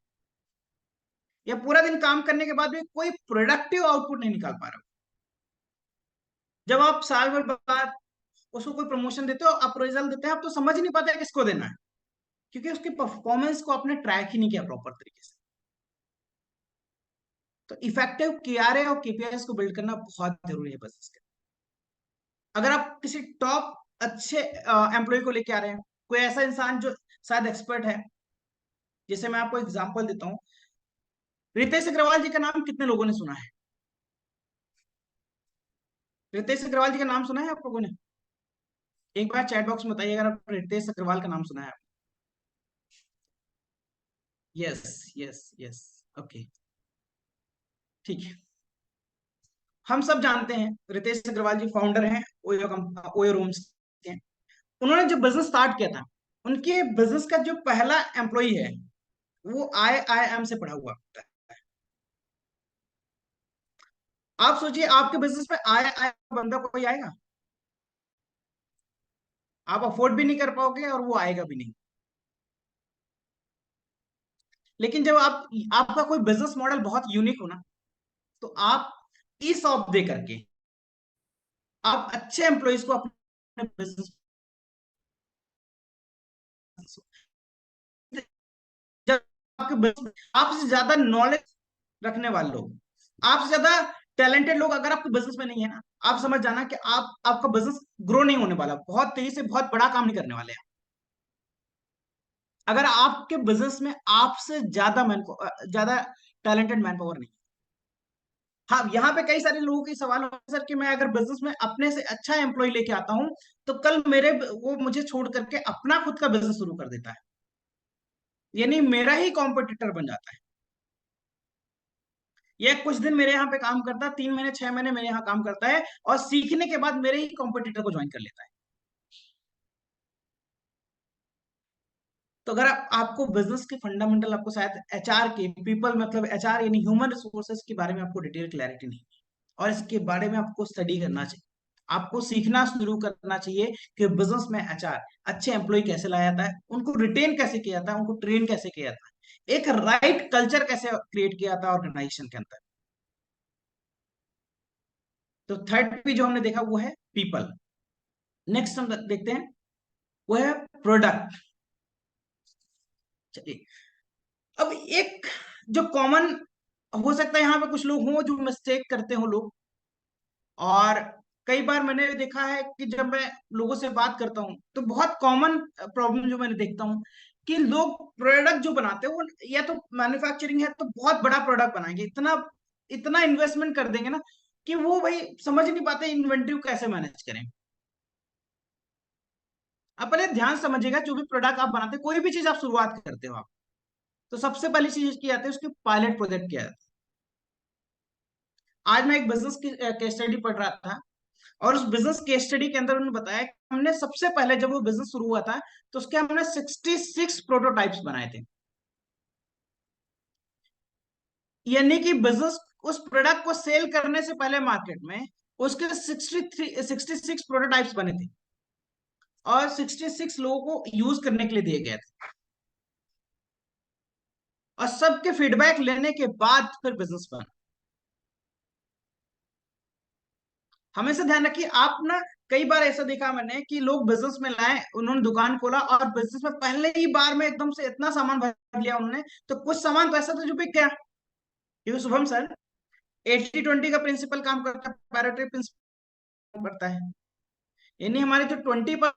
या पूरा दिन काम करने के बाद भी कोई प्रोडक्टिव आउटपुट नहीं निकाल पा रहा। जब आप साल भर बाद उसको कोई प्रमोशन देते हो, अप्रेजल देते हैं, आप तो समझ ही नहीं पाते किसको देना है, क्योंकि उसकी परफॉर्मेंस को आपने ट्रैक ही नहीं किया प्रॉपर तरीके से। तो इफेक्टिव केआरए और केपीआईएस को बिल्ड करना बहुत जरूरी है बिजनेस के। अगर आप किसी टॉप अच्छे एम्प्लॉय को लेके आ रहे हैं, कोई ऐसा इंसान जो शायद एक्सपर्ट है, जैसे मैं आपको एग्जांपल देता हूँ, रितेश अग्रवाल जी का नाम कितने लोगों ने सुना है? रितेश अग्रवाल जी का नाम सुना है आप लोगों ने? एक बार चैट बॉक्स में बताइए अगर आप रितेश अग्रवाल का नाम सुना है। यस, यस, यस, ओके, ठीक है। हम सब जानते हैं रितेश अग्रवाल जी फाउंडर हैं ओयो ओयो रूम्स के। उन्होंने जो बिजनेस स्टार्ट किया था, उनके बिजनेस का जो पहला एम्प्लॉय है वो IIM से पढ़ा हुआ होता है। आप सोचिए आपके बिजनेस में IIM बंदा कोई आएगा? आप अफोर्ड भी नहीं कर पाओगे और वो आएगा भी नहीं। लेकिन जब आपका कोई बिजनेस मॉडल बहुत यूनिक हो ना, तो आप ई सॉप दे करके आप अच्छे एम्प्लॉयज को अपने बिजनेस, जब आपके business आपसे ज्यादा नॉलेज रखने वाले लोग, आपसे ज्यादा टैलेंटेड लोग अगर आपके बिजनेस में नहीं है ना, आप समझ जाना कि आपका बिजनेस ग्रो नहीं होने वाला, बहुत तेजी से बहुत बड़ा काम नहीं करने वाले हैं। अगर आपके बिजनेस में आपसे ज्यादा टैलेंटेड मैन पावर नहीं। हाँ, यहाँ पे कई सारे लोगों के सवाल होते हैं सर कि मैं अगर बिजनेस में अपने से अच्छा एम्प्लॉय लेके आता हूँ तो कल वो मुझे छोड़ करके अपना खुद का बिजनेस शुरू कर देता है, यानी मेरा ही कॉम्पिटिटर बन जाता है। ये कुछ दिन मेरे यहाँ पे काम करता है, 3 महीने 6 महीने मेरे यहाँ काम करता है, और सीखने के बाद मेरे ही कॉम्पिटिटर को ज्वाइन कर लेता है। तो अगर आपको बिजनेस के फंडामेंटल, आपको शायद HR के पीपल मतलब HR यानी ह्यूमन रिसोर्सेज के बारे में आपको डिटेल क्लैरिटी नहीं है, और इसके बारे में आपको स्टडी करना चाहिए, आपको सीखना शुरू करना चाहिए कि बिजनेस में HR अच्छे एम्प्लॉय कैसे लाया जाता है, उनको रिटेन कैसे किया जाता है, उनको ट्रेन कैसे किया जाता है, एक राइट कल्चर कैसे क्रिएट किया जाता है ऑर्गेनाइजेशन के अंदर। तो थर्ड पे जो हमने देखा वो है पीपल। नेक्स्ट हम देखते हैं वो है प्रोडक्ट। चलिए, अब एक जो कॉमन, हो सकता है यहाँ पे कुछ लोग हों जो मिस्टेक करते हो लोग, और कई बार मैंने देखा है कि जब मैं लोगों से बात करता हूँ तो बहुत कॉमन प्रॉब्लम जो मैंने देखता हूँ कि लोग प्रोडक्ट जो बनाते हैं वो, या तो मैन्युफैक्चरिंग है तो बहुत बड़ा प्रोडक्ट बनाएंगे, इतना इतना इन्वेस्टमेंट कर देंगे ना कि वो भाई समझ नहीं पाते इन्वेंट्री को कैसे मैनेज करें। आप पहले ध्यान समझिएगा, जो भी प्रोडक्ट आप बनाते हैं, कोई भी चीज आप शुरुआत करते हो आप, तो सबसे पहली चीज की जाती है उसकी पायलट प्रोजेक्ट किया जाता है। आज मैं एक बिजनेस की केस स्टडी पढ़ रहा था, और उस बिजनेस केस स्टडी के अंदर उन्होंने बताया कि हमने सबसे पहले जब वो बिजनेस शुरू हुआ था तो उसके हमने 66 प्रोटोटाइप्स बनाए थे, यानी कि बिजनेस उस प्रोडक्ट को सेल करने से पहले मार्केट में उसके 66 प्रोटोटाइप्स बने थे, और 66 लोगों को यूज करने के लिए दिए गए थे, और सबके फीडबैक लेने के बाद फिर बिजनेस बना। हमेशा ध्यान रखिए आप ना, कई बार ऐसा देखा मैंने कि लोग बिजनेस में लाए, उन्होंने दुकान खोला और बिजनेस में पहले ही बार में एकदम से इतना सामान भर लिया उन्होंने, तो कुछ सामान तो ऐसा था जो बिक गया। क्योंकि शुभम सर 80-20 का प्रिंसिपल काम करता है, पैरेटरी प्रिंसिपल करता है, यानी हमारे जो 20%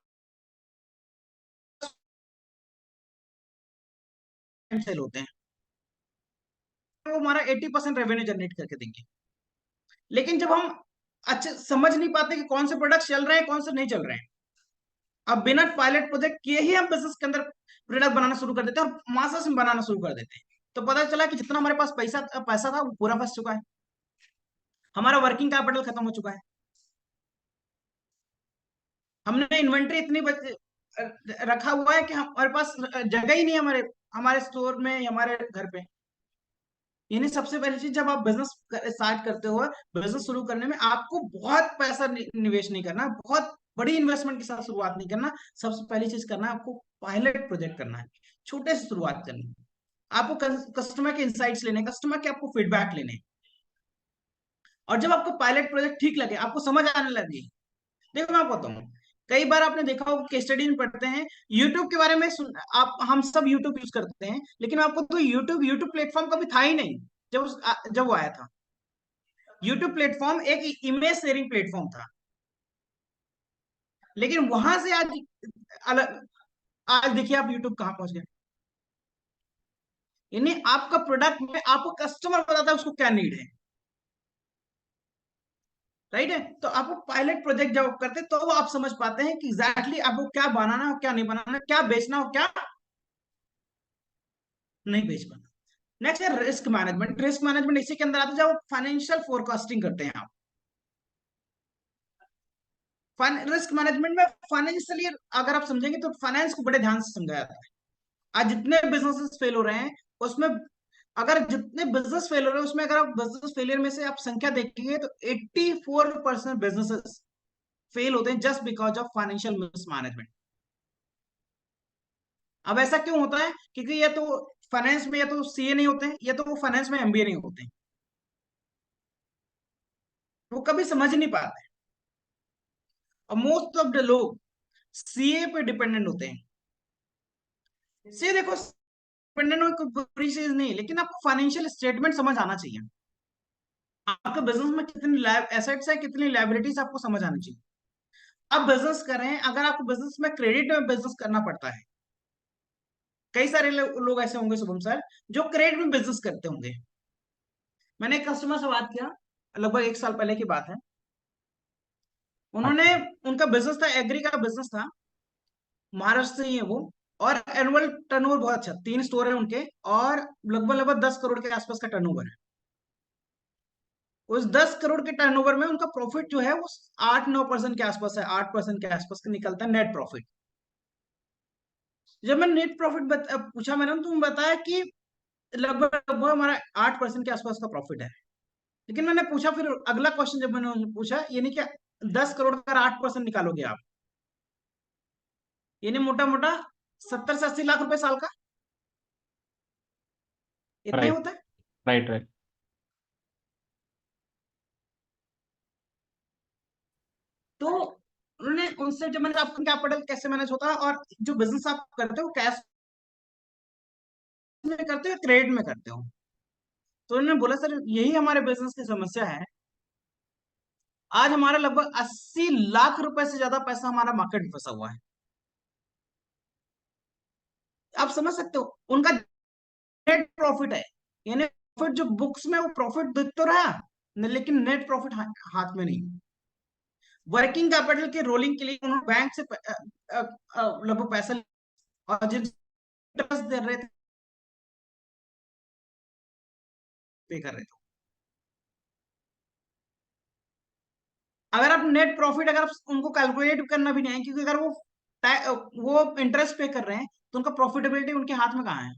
सेल होते हैं वो हमारा 80% रेवेन्यू जनरेट करके देंगे। लेकिन जब हम अच्छे समझ नहीं पाते कि कौन से प्रोडक्ट चल रहे हैं कौन से नहीं चल रहे हैं, अब बिना पायलट प्रोजेक्ट किए ही हम बिजनेस के अंदर प्रोडक्ट बनाना शुरू कर देते हैं और मासा से बनाना शुरू कर देते हैं, तो पता चला कि जितना हमारे पास पैसा पैसा था वो पूरा फंस चुका है, हमारा वर्किंग कैपिटल खत्म हो चुका है, हमने इन्वेंट्री इतनी रखा हुआ है कि हमारे पास जगह ही नहीं है हमारे हमारे स्टोर में या हमारे घर पे। यानी सबसे पहली चीज, जब आप बिजनेस स्टार्ट करते हो, बिजनेस शुरू करने में आपको बहुत पैसा निवेश नहीं करना, बहुत बड़ी इन्वेस्टमेंट के साथ शुरुआत नहीं करना। सबसे पहली चीज करना है आपको पायलट प्रोजेक्ट करना है, छोटे से शुरुआत करनी है, आपको कस्टमर के इंसाइट्स लेने, कस्टमर के आपको फीडबैक लेने, और जब आपको पायलट प्रोजेक्ट ठीक लगे, आपको समझ आने लगे। देखो मैं आपको बताऊं, कई बार आपने देखा होगा केस स्टडी में पढ़ते हैं यूट्यूब के बारे में, आप हम सब यूट्यूब यूज करते हैं, लेकिन आपको तो यूट्यूब प्लेटफॉर्म कभी था ही नहीं जब वो आया था। यूट्यूब प्लेटफॉर्म एक इमेज शेयरिंग प्लेटफॉर्म था, लेकिन वहां से आज अलग, आज देखिए आप यूट्यूब कहां पहुंच गए। यानी आपका प्रोडक्ट में आपको कस्टमर बताता है उसको क्या नीड है, राइट है। तो आपको पायलट प्रोजेक्ट जब आप करते हैं तो वो आप समझ पाते हैं कि एग्जैक्टली आपको क्या बनाना है और क्या नहीं बनाना है, क्या बेचना और क्या नहीं बेच पाना। नेक्स्ट है रिस्क मैनेजमेंट। रिस्क मैनेजमेंट इसी के अंदर आता है जब फाइनेंशियल फोरकास्टिंग करते हैं आप। रिस्क मैनेजमेंट में फाइनेंशियली अगर आप समझेंगे तो फाइनेंस को बड़े ध्यान से समझाया जाता है। आज जितने बिजनेसेस फेल हो रहे हैं उसमें, अगर जितने बिजनेस फेल हो रहे हैं उसमें अगर आप बिजनेस फेलियर में से आप संख्या देखेंगे तो 84% बिजनेसेस फेल होते हैं just because of financial mismanagement. अब ऐसा क्यों होता है? क्योंकि या तो फाइनेंस में या तो सीए नहीं होते हैं, या तो वो फाइनेंस में एमबीए नहीं होते हैं, वो कभी समझ नहीं पाते। और मोस्ट ऑफ द लोग सीए पे डिपेंडेंट होते हैं। सीए देखो डिपेंडेंट हो कोई बुरी चीज नहीं, लेकिन आपको फाइनेंशियल स्टेटमेंट समझ आना चाहिए। आपके बिजनेस में कितनी एसेट्स है, कितनी लायबिलिटीज आपको समझ आनी चाहिए। आप बिजनेस कर रहे हैं, अगर आपको बिजनेस में क्रेडिट में बिजनेस करना पड़ता है, कई सारे लोग ऐसे होंगे शुभम सर जो क्रेडिट में बिजनेस करते होंगे। मैंने एक कस्टमर से बात किया, लगभग 1 साल पहले की बात है। उन्होंने, अच्छा। उनका बिजनेस था, एग्री का बिजनेस था, महाराष्ट्र से ही है वो। और एनुअल टर्नओवर बहुत अच्छा, 3 स्टोर है उनके, और लगभग लगभग 10 करोड़ के आसपास का टर्नओवर है। उस 10 करोड़ के टर्नओवर में उनका प्रॉफिट जो है वो 8-9% के आसपास है, 8% के आसपास का निकलता है नेट प्रॉफिट। जब मैं नेट प्रॉफिट पूछा मैंने तो बताया कि लगभग लगभग हमारा 8% के आसपास का प्रॉफिट है। लेकिन मैंने पूछा फिर अगला क्वेश्चन जब मैंने उन्हें पूछा, ये नहीं क्या 10 करोड़ का 8% निकालोगे आप, यानी मोटा मोटा 70 से 80 लाख रुपए साल का, इतना ही राइट, होता है। Right, right. तो उन्होंने उनसे जब मैंने आपका कैपिटल कैसे मैनेज होता है और जो बिजनेस आप करते हो कैश में करते हो क्रेडिट में करते हो, तो उन्होंने बोला सर यही हमारे बिजनेस की समस्या है। आज हमारा लगभग 80 लाख रुपए से ज्यादा पैसा हमारा मार्केट में फंसा हुआ है। आप समझ सकते हो, उनका नेट प्रॉफिट है, यानी प्रॉफिट जो बुक्स में वो प्रॉफिट दिख तो रहा लेकिन नेट प्रॉफिट हाथ में नहीं। वर्किंग कैपिटल के रोलिंग के लिए उन्होंने बैंक से लगभग पैसा और जिन इंटरेस्ट दे रहे थे पे कर रहे थे। अगर आप नेट प्रॉफिट अगर आप उनको कैलकुलेट करना भी नहीं है, क्योंकि अगर वो इंटरेस्ट पे कर रहे हैं तो उनका प्रॉफिटेबिलिटी उनके हाथ में कहाँ है?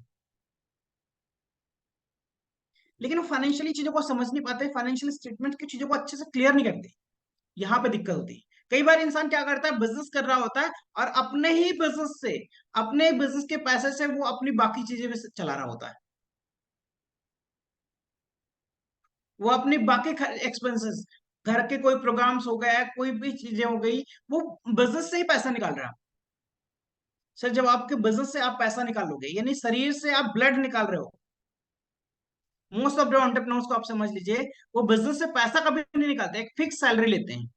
लेकिन वो फाइनेंशियली चीजों को समझ नहीं पाते, फाइनेंशियल स्टेटमेंट की चीजों को अच्छे से क्लियर नहीं करते। यहाँ पे दिक्कत होती है। कई बार इंसान क्या करता है, बिजनेस कर रहा होता है और अपने ही बिजनेस से, अपने बिजनेस के पैसे से वो अपनी बाकी चीजें भी चला रहा होता है। वो अपनी बाकी एक्सपेंसेस, घर के कोई प्रोग्राम्स हो गए, कोई भी चीजें हो गई, वो बिजनेस से ही पैसा निकाल रहा है। सर जब आपके बिजनेस से आप पैसा निकालोगे, यानी शरीर से आप ब्लड निकाल रहे हो। मोस्ट ऑफ द एंटरप्रेन्योर्स को आप समझ लीजिए, वो बिजनेस से पैसा कभी नहीं निकालते, एक फिक्स सैलरी लेते हैं।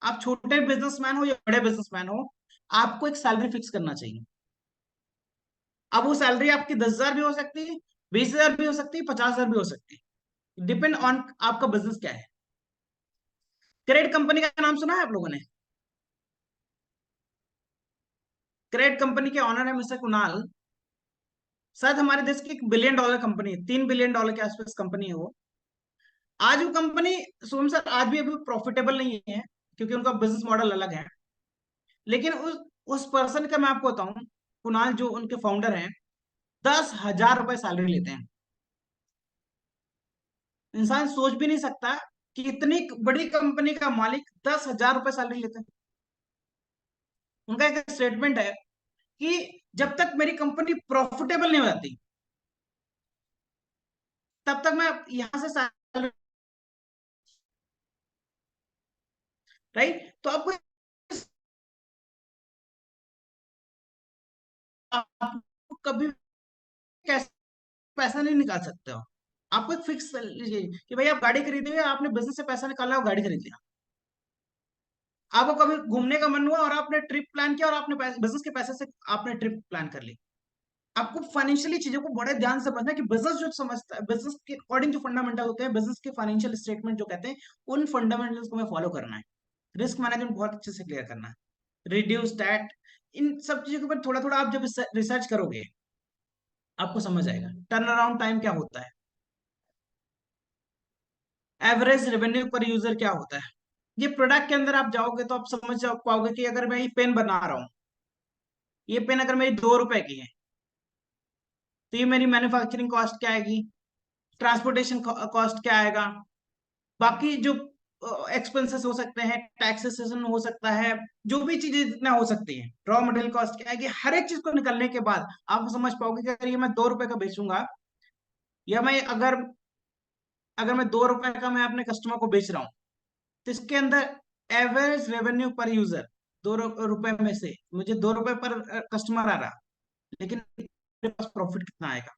आप छोटे बिजनेसमैन हो या बड़े बिजनेसमैन हो, आपको एक सैलरी फिक्स करना चाहिए। अब वो सैलरी आपकी 10,000 भी हो सकती है, 20,000 भी हो सकती है, 50,000 भी हो सकती है, डिपेंड ऑन आपका बिजनेस क्या है। क्रेडिट कंपनी का नाम सुना है आप लोगों ने? क्रेडिट कंपनी के ऑनर है मिस्टर कुणाल। शायद हमारे देश की $1 बिलियन कंपनी है, $3 बिलियन के आसपास कंपनी है वो। आज वो कंपनी, सोम सर, आज भी अभी प्रॉफिटेबल नहीं है, क्योंकि उनका बिजनेस मॉडल अलग है। लेकिन उस पर्सन का मैं आपको बताऊं, कुणाल जो उनके फाउंडर हैं, 10,000 रुपए सैलरी लेते हैं। इंसान सोच भी नहीं सकता कि इतनी बड़ी कंपनी का मालिक 10,000 रुपए सैलरी लेते हैं। उनका एक स्टेटमेंट है कि जब तक मेरी कंपनी प्रॉफिटेबल नहीं हो जाती तब तक मैं यहां से सैलरी, राइट? तो आपको कभी कैसे पैसा नहीं निकाल सकते हो। आपको एक फिक्स लीजिए कि भाई आप गाड़ी खरीदे हुए, आपने बिजनेस से पैसा निकाला और गाड़ी खरीद लिया। आपको कभी घूमने का मन हुआ और आपने ट्रिप प्लान किया और आपने बिजनेस के पैसे से आपने ट्रिप प्लान कर ली। आपको फाइनेंशियली चीजों को बड़े ध्यान से समझना है कि बिजनेस जो समझता है, बिजनेस के अकॉर्डिंग जो फंडामेंटल होते हैं, बिजनेस के फाइनेंशियल स्टेटमेंट जो कहते हैं, उन फंडामेंटल्स को हमें फॉलो करना है। रिस्क मैनेजमेंट बहुत अच्छे से क्लियर करना है, रिड्यूस डैट, इन सब चीजों के ऊपर थोड़ा थोड़ा आप जब रिसर्च करोगे आपको समझ आएगा। टर्न अराउंड टाइम क्या होता है, एवरेज रेवेन्यू पर यूजर क्या होता है, ये प्रोडक्ट के अंदर आप जाओगे तो आप समझ पाओगे कि अगर मैं ये पेन बना रहा हूँ, ये पेन अगर मेरी 2 रुपए की है, तो ये मेरी मैन्युफैक्चरिंग कॉस्ट क्या आएगी, ट्रांसपोर्टेशन कॉस्ट क्या आएगा, बाकी जो एक्सपेंसेस हो सकते हैं, टैक्सेशन हो सकता है, जो भी चीजें जितना हो सकती हैं, रॉ मटेरियल कॉस्ट क्या आएगी, हर एक चीज को निकलने के बाद आप समझ पाओगे कि अगर ये मैं 2 रुपए का बेचूंगा, या मैं अगर अगर मैं 2 रुपए का मैं अपने कस्टमर को बेच रहा हूँ, तो इसके अंदर एवरेज रेवेन्यू पर यूजर 2 रुपए में से मुझे 2 रुपए पर कस्टमर आ रहा, लेकिन मेरे पास प्रॉफिट कितना आएगा?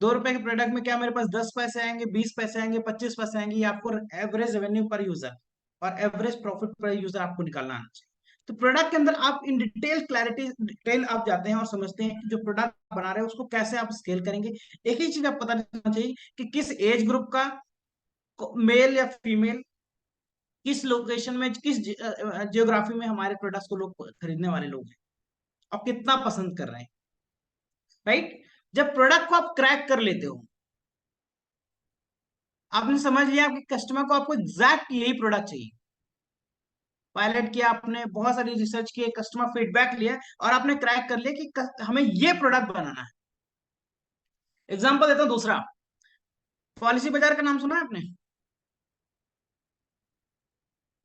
2 रुपए के प्रोडक्ट में क्या मेरे पास 10 पैसे आएंगे, 20 पैसे आएंगे, 25 पैसे आएंगे? ये आपको एवरेज रेवेन्यू पर यूजर और एवरेज प्रॉफिट पर यूजर आपको निकालना आना चाहिए। तो प्रोडक्ट के अंदर आप इन डिटेल क्लैरिटी डिटेल आप जाते हैं और समझते हैं कि जो प्रोडक्ट बना रहे हैं उसको कैसे आप स्केल करेंगे। एक ही चीज आप पता करना चाहिए कि किस एज ग्रुप का, मेल या फीमेल, किस लोकेशन में, किस जियोग्राफी में हमारे प्रोडक्ट्स को लोग खरीदने वाले लोग हैं, आप कितना पसंद कर रहे हैं। राइट? जब प्रोडक्ट को आप क्रैक कर लेते हो, आपने समझ लिया कि कस्टमर को आपको एग्जैक्ट यही प्रोडक्ट चाहिए, पायलट किया आपने, बहुत सारी रिसर्च की, कस्टमर फीडबैक लिया और आपने क्रैक कर लिया कि हमें ये प्रोडक्ट बनाना है। एग्जांपल देता हूं दूसरा, पॉलिसी बाजार का नाम सुना है आपने?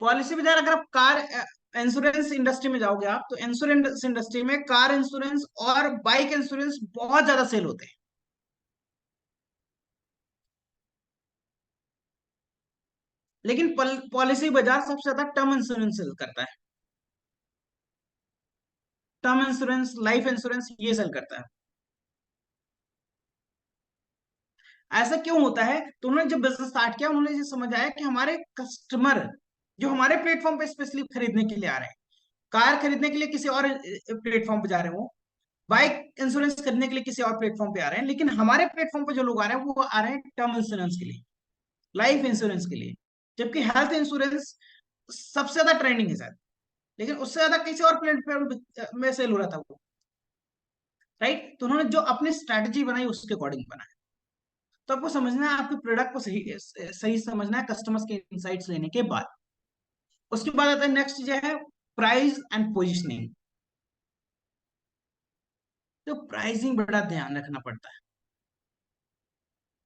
पॉलिसी बाजार, अगर आप कार इंश्योरेंस इंडस्ट्री में जाओगे आप, तो इंश्योरेंस इंडस्ट्री में कार इंश्योरेंस और बाइक इंश्योरेंस बहुत ज्यादा सेल होते हैं। लेकिन पॉलिसी बाजार सबसे ज्यादा टर्म इंश्योरेंस सेल करता है, टर्म इंश्योरेंस, लाइफ इंश्योरेंस ये सेल करता है। ऐसा क्यों होता है? तो उन्होंने जब बिजनेस स्टार्ट किया, उन्होंने ये समझ आया कि हमारे कस्टमर जो हमारे प्लेटफॉर्म पे स्पेशली खरीदने के लिए आ रहे हैं, कार खरीदने के लिए किसी और प्लेटफॉर्म पे जा रहे हो, बाइक इंश्योरेंस खरीदने के लिए किसी और प्लेटफॉर्म पे आ रहे हैं, लेकिन हमारे प्लेटफॉर्म पे जो लोग आ रहे हैं वो आ रहे हैं टर्म इंश्योरेंस के लिए, लाइफ इंश्योरेंस के लिए। जबकि हेल्थ इंश्योरेंस सबसे ज्यादा ट्रेंडिंग है शायद, लेकिन उससे ज्यादा किसी और प्लेटफॉर्म में सेल हो रहा था वो। राइट? तो उन्होंने जो अपनी स्ट्रेटजी बनाई उसके अकॉर्डिंग बनाया। तो आपको समझना है, आपके प्रोडक्ट को सही सही समझना है कस्टमर्स के इनसाइट्स लेने के बाद। उसके बाद आता है नेक्स्ट जो है प्राइस एंड पोजिशनिंग। तो प्राइसिंग बड़ा ध्यान रखना पड़ता है।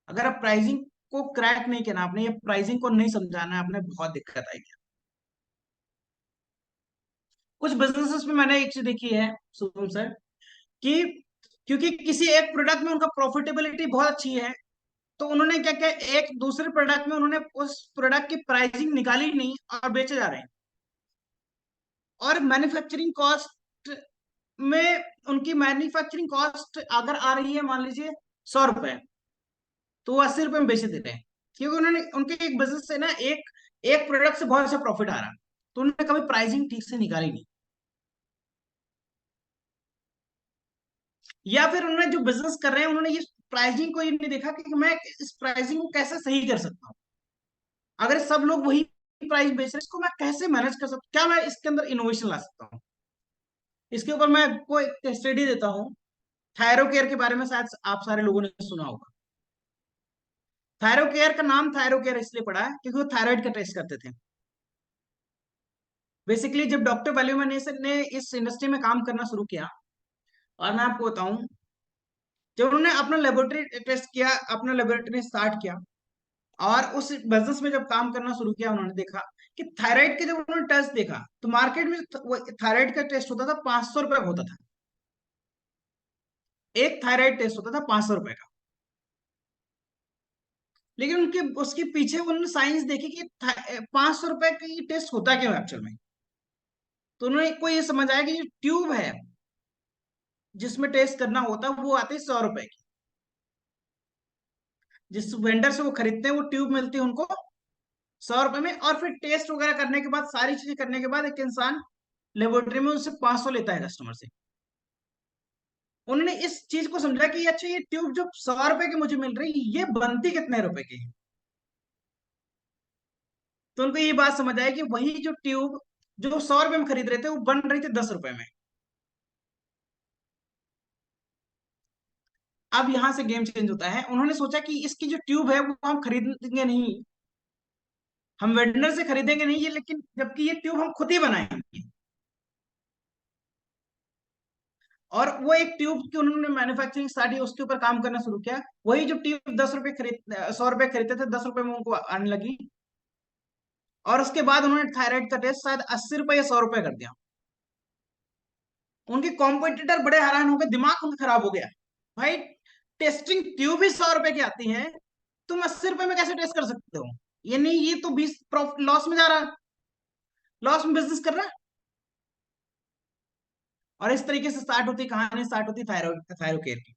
अगर आप प्राइसिंग को क्रैक नहीं किया, आपने ये प्राइसिंग को नहीं समझाना है, आपने बहुत दिक्कत आएगी। कुछ बिजनेसेस में मैंने एक चीज देखी है शुभम सर, कि क्योंकि किसी एक प्रोडक्ट में उनका प्रॉफिटेबिलिटी बहुत अच्छी है, तो उन्होंने क्या किया, एक दूसरे प्रोडक्ट में उन्होंने उस प्रोडक्ट की प्राइसिंग निकाली नहीं और बेचे जा रहे हैं। और मैन्युफैक्चरिंग कॉस्ट में, उनकी मैन्युफैक्चरिंग कॉस्ट अगर आ रही है मान लीजिए 100 रुपए, तो वो 80 रुपए में बेच दे रहे हैं, क्योंकि उन्होंने उनके एक बिजनेस से ना एक एक प्रोडक्ट से बहुत अच्छा प्रॉफिट आ रहा है, तो उन्होंने कभी प्राइसिंग ठीक से निकाली नहीं। या फिर उन्होंने जो बिजनेस कर रहे हैं, उन्होंने ये प्राइसिंग को ये नहीं देखा कि मैं इस प्राइसिंग को कैसे सही कर सकता हूँ। अगर सब लोग वही प्राइस बेच रहे हैं, इसको मैं कैसे मैनेज कर सकता हूँ, क्या मैं इसके अंदर इनोवेशन ला सकता हूँ? इसके ऊपर मैं आपको एक स्टडी देता हूँ। थायरोकेयर के बारे में शायद आप सारे लोगों ने सुना होगा। थायरोकेयर का नाम थायरोकेयर इसलिए पड़ा है क्योंकि वो थायराइड का टेस्ट करते थे। बेसिकली जब डॉक्टर वैल्यूमनेशन ने इस इंडस्ट्री में काम करना शुरू किया, और मैं आपको बताऊं, जब उन्होंने अपना लेबोरेटरी टेस्ट किया, अपना लेबोरेटरी स्टार्ट किया और उस बिजनेस में जब काम करना शुरू किया, उन्होंने देखा कि थायराइड के जब उन्होंने टेस्ट देखा, तो मार्केट में थायराइड का टेस्ट होता था 500 रुपए का होता था। एक थायराइड टेस्ट होता था 500 रुपए का। लेकिन उनके उसके पीछे उन्होंने साइंस देखी कि 500 रुपए का ये टेस्ट होता क्यों है एक्चुअल में। तो उन्होंने को ये समझ आया कि जो ट्यूब है जिसमें टेस्ट करना होता है वो आते हैं 100 रुपए की। जिस वेंडर से वो खरीदते हैं वो ट्यूब मिलती है उनको 100 रुपए में, और फिर टेस्ट वगैरह करने के बाद, सारी चीजें करने के बाद, एक इंसान लेबोरेटरी में उससे 500 लेता है कस्टमर से। उन्होंने इस चीज को समझा कि अच्छा ये ट्यूब जो 100 रुपए की मुझे मिल रही है, ये बनती कितने रुपए की है। तो उनको ये बात समझ आई कि वही जो ट्यूब जो 100 रुपए में खरीद रहे थे, वो बन रही थी 10 रुपए में। अब यहां से गेम चेंज होता है। उन्होंने सोचा कि इसकी जो ट्यूब है वो हम खरीदेंगे नहीं, हम वेंडर से खरीदेंगे नहीं ये, लेकिन जबकि ये ट्यूब हम खुद ही बनाएंगे। और वो एक ट्यूब की उन्होंने मैन्युफैक्चरिंग स्टार्ट की, उसके ऊपर काम करना शुरू किया। वही जो ट्यूब 10 रुपए खरीद 100 रुपए खरीदते थे, 10 रुपए में उनको आने लगी। और उसके बाद उन्होंने थायराइड का टेस्ट शायद 80 रुपए या 100 रुपए कर दिया। उनके कॉम्पिटिटर बड़े हैरान हो गए, दिमाग उनका खराब हो गया। भाई, टेस्टिंग ट्यूब ही 100 रुपए की आती है, तुम 80 रुपए में कैसे टेस्ट कर सकते हो? ये नहीं, ये तो 20 लॉस में जा रहा है, लॉस में बिजनेस कर रहा है। और इस तरीके से स्टार्ट होती कहानी, स्टार्ट होती थायराइड थायरोकेयर की।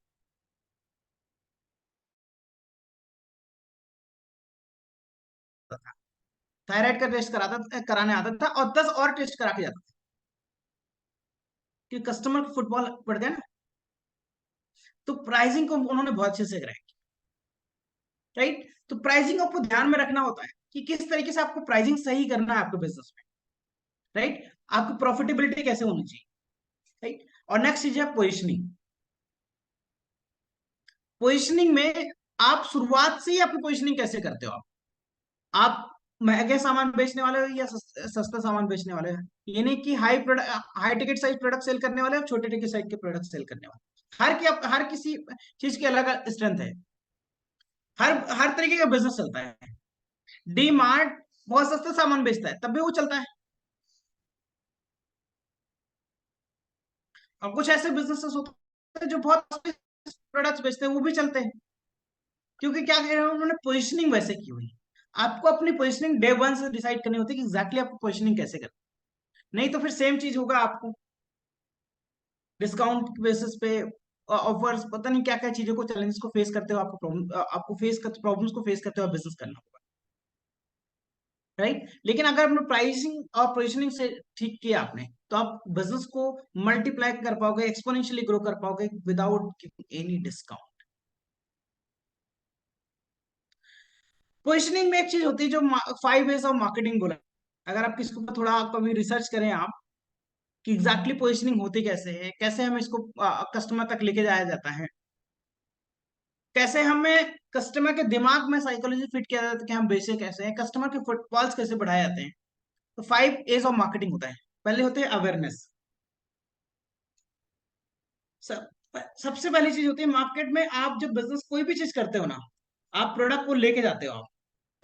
थायराइड का टेस्ट कराने आता था, और 10 और टेस्ट करा के जाता था, कि कस्टमर को फुटबॉल पड़ गया ना। तो प्राइसिंग को उन्होंने बहुत अच्छे से कराया। राइट, तो प्राइसिंग आपको ध्यान में रखना होता है कि किस तरीके से आपको प्राइसिंग सही करना है आपके बिजनेस में। राइट, आपकी प्रॉफिटेबिलिटी कैसे होनी चाहिए। राइट, और नेक्स्ट चीज है पोजिशनिंग। पोजिशनिंग में आप शुरुआत से ही अपनी पोजिशनिंग कैसे करते हो? आप महंगे सामान बेचने वाले हो या सस्ता सामान बेचने वाले हो? ये नहीं कि high ticket size product sell करने वाले हो, छोटे टिकट साइज के प्रोडक्ट सेल करने वाले। हर किसी चीज की अलग स्ट्रेंथ है। हर तरीके का बिजनेस चलता है। डी मार्ट बहुत सस्ता सामान बेचता है, तब भी वो चलता है। और कुछ ऐसे बिजनेसेस होते हैं जो बहुत प्रोडक्ट्स बेचते हैं, वो भी चलते हैं। क्योंकि क्या कह रहे हैं, उन्होंने पोजिशनिंग वैसे की हुई है। आपको अपनी पोजिशनिंग डे वन से डिसाइड करनी होती है कि एग्जैक्टली आपको पोजिशनिंग कैसे करनी है। नहीं तो फिर सेम चीज होगा आपको, डिस्काउंट बेसिस पे ऑफर्स, पता नहीं क्या क्या चीजों को, चैलेंजेस को फेस करते हो, आपको प्रॉब्लम्स को फेस करते हो बिजनेस करना होगा। राइट, लेकिन अगर आपने प्राइसिंग और पोजिशनिंग से ठीक किया आपने, तो आप बिजनेस को मल्टीप्लाई कर पाओगे, एक्सपोनेंशियली ग्रो कर पाओगे विदाउट एनी डिस्काउंट। पोजिशनिंग में एक चीज होती है जो 5 वेज ऑफ मार्केटिंग बोला। अगर आप किसको थोड़ा कभी रिसर्च करें आप, कि एग्जैक्टली पोजिशनिंग होती कैसे है, कैसे हम इसको कस्टमर तक लेके जाया जाता है, कैसे हमें कस्टमर के दिमाग में साइकोलॉजी फिट किया जाता है कि हम बेचे कैसे हैं, कस्टमर के फुटफॉल्स कैसे बढ़ाए जाते हैं। तो 5 एज ऑफ मार्केटिंग होता है। पहले होते हैं अवेयरनेस। सब सबसे पहली चीज होती है मार्केट में, आप जब बिजनेस कोई भी चीज करते हो ना, आप प्रोडक्ट को लेके जाते हो आप,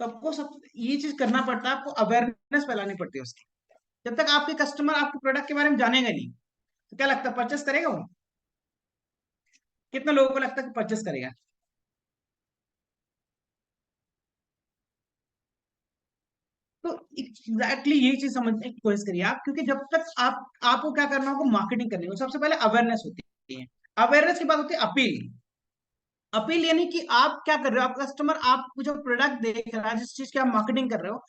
तो आपको सब ये चीज करना पड़ता है, आपको अवेयरनेस फैलानी पड़ती है उसकी। जब तक आपके कस्टमर आपके प्रोडक्ट के बारे में जानेगा नहीं, तो क्या लगता है परचेस करेगा वो? कितना लोगों को लगता है कि परचेस करेगा? तो एग्जैक्टली यही चीज समझने की कोशिश करिए आप, क्योंकि जब तक आपको क्या करना होगा, मार्केटिंग करनी होगी। सबसे पहले अवेयरनेस होती है। अवेयरनेस के बाद होती है अपील। अपील यानी कि आप क्या कर रहे हो, आप कस्टमर आपको जो प्रोडक्ट देख रहा है, जिस चीज की आप मार्केटिंग कर रहे हो,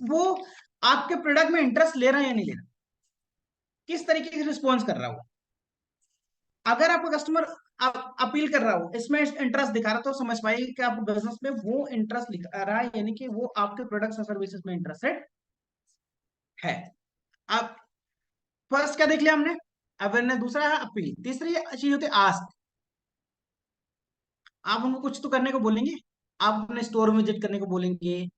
वो आपके प्रोडक्ट में इंटरेस्ट ले रहा है या नहीं ले रहा, किस तरीके से रिस्पॉन्स कर रहा है वो। अगर आपका कस्टमर अपील कर रहा हो, इसमें इंटरेस्ट दिखा रहा, तो समझ पाइए कि आप बिजनेस में वो इंटरेस्ट दिखा रहा है, यानी कि वो आपके प्रोडक्ट्स और सर्विसेज में इंटरेस्टेड है। आप फर्स्ट क्या देख लिया हमने? अवेयरनेस। दूसरा है अपील। तीसरी चीज होती है आस्क। आप उनको कुछ तो करने को बोलेंगे, आप अपने स्टोर में विजिट करने को बोलेंगे,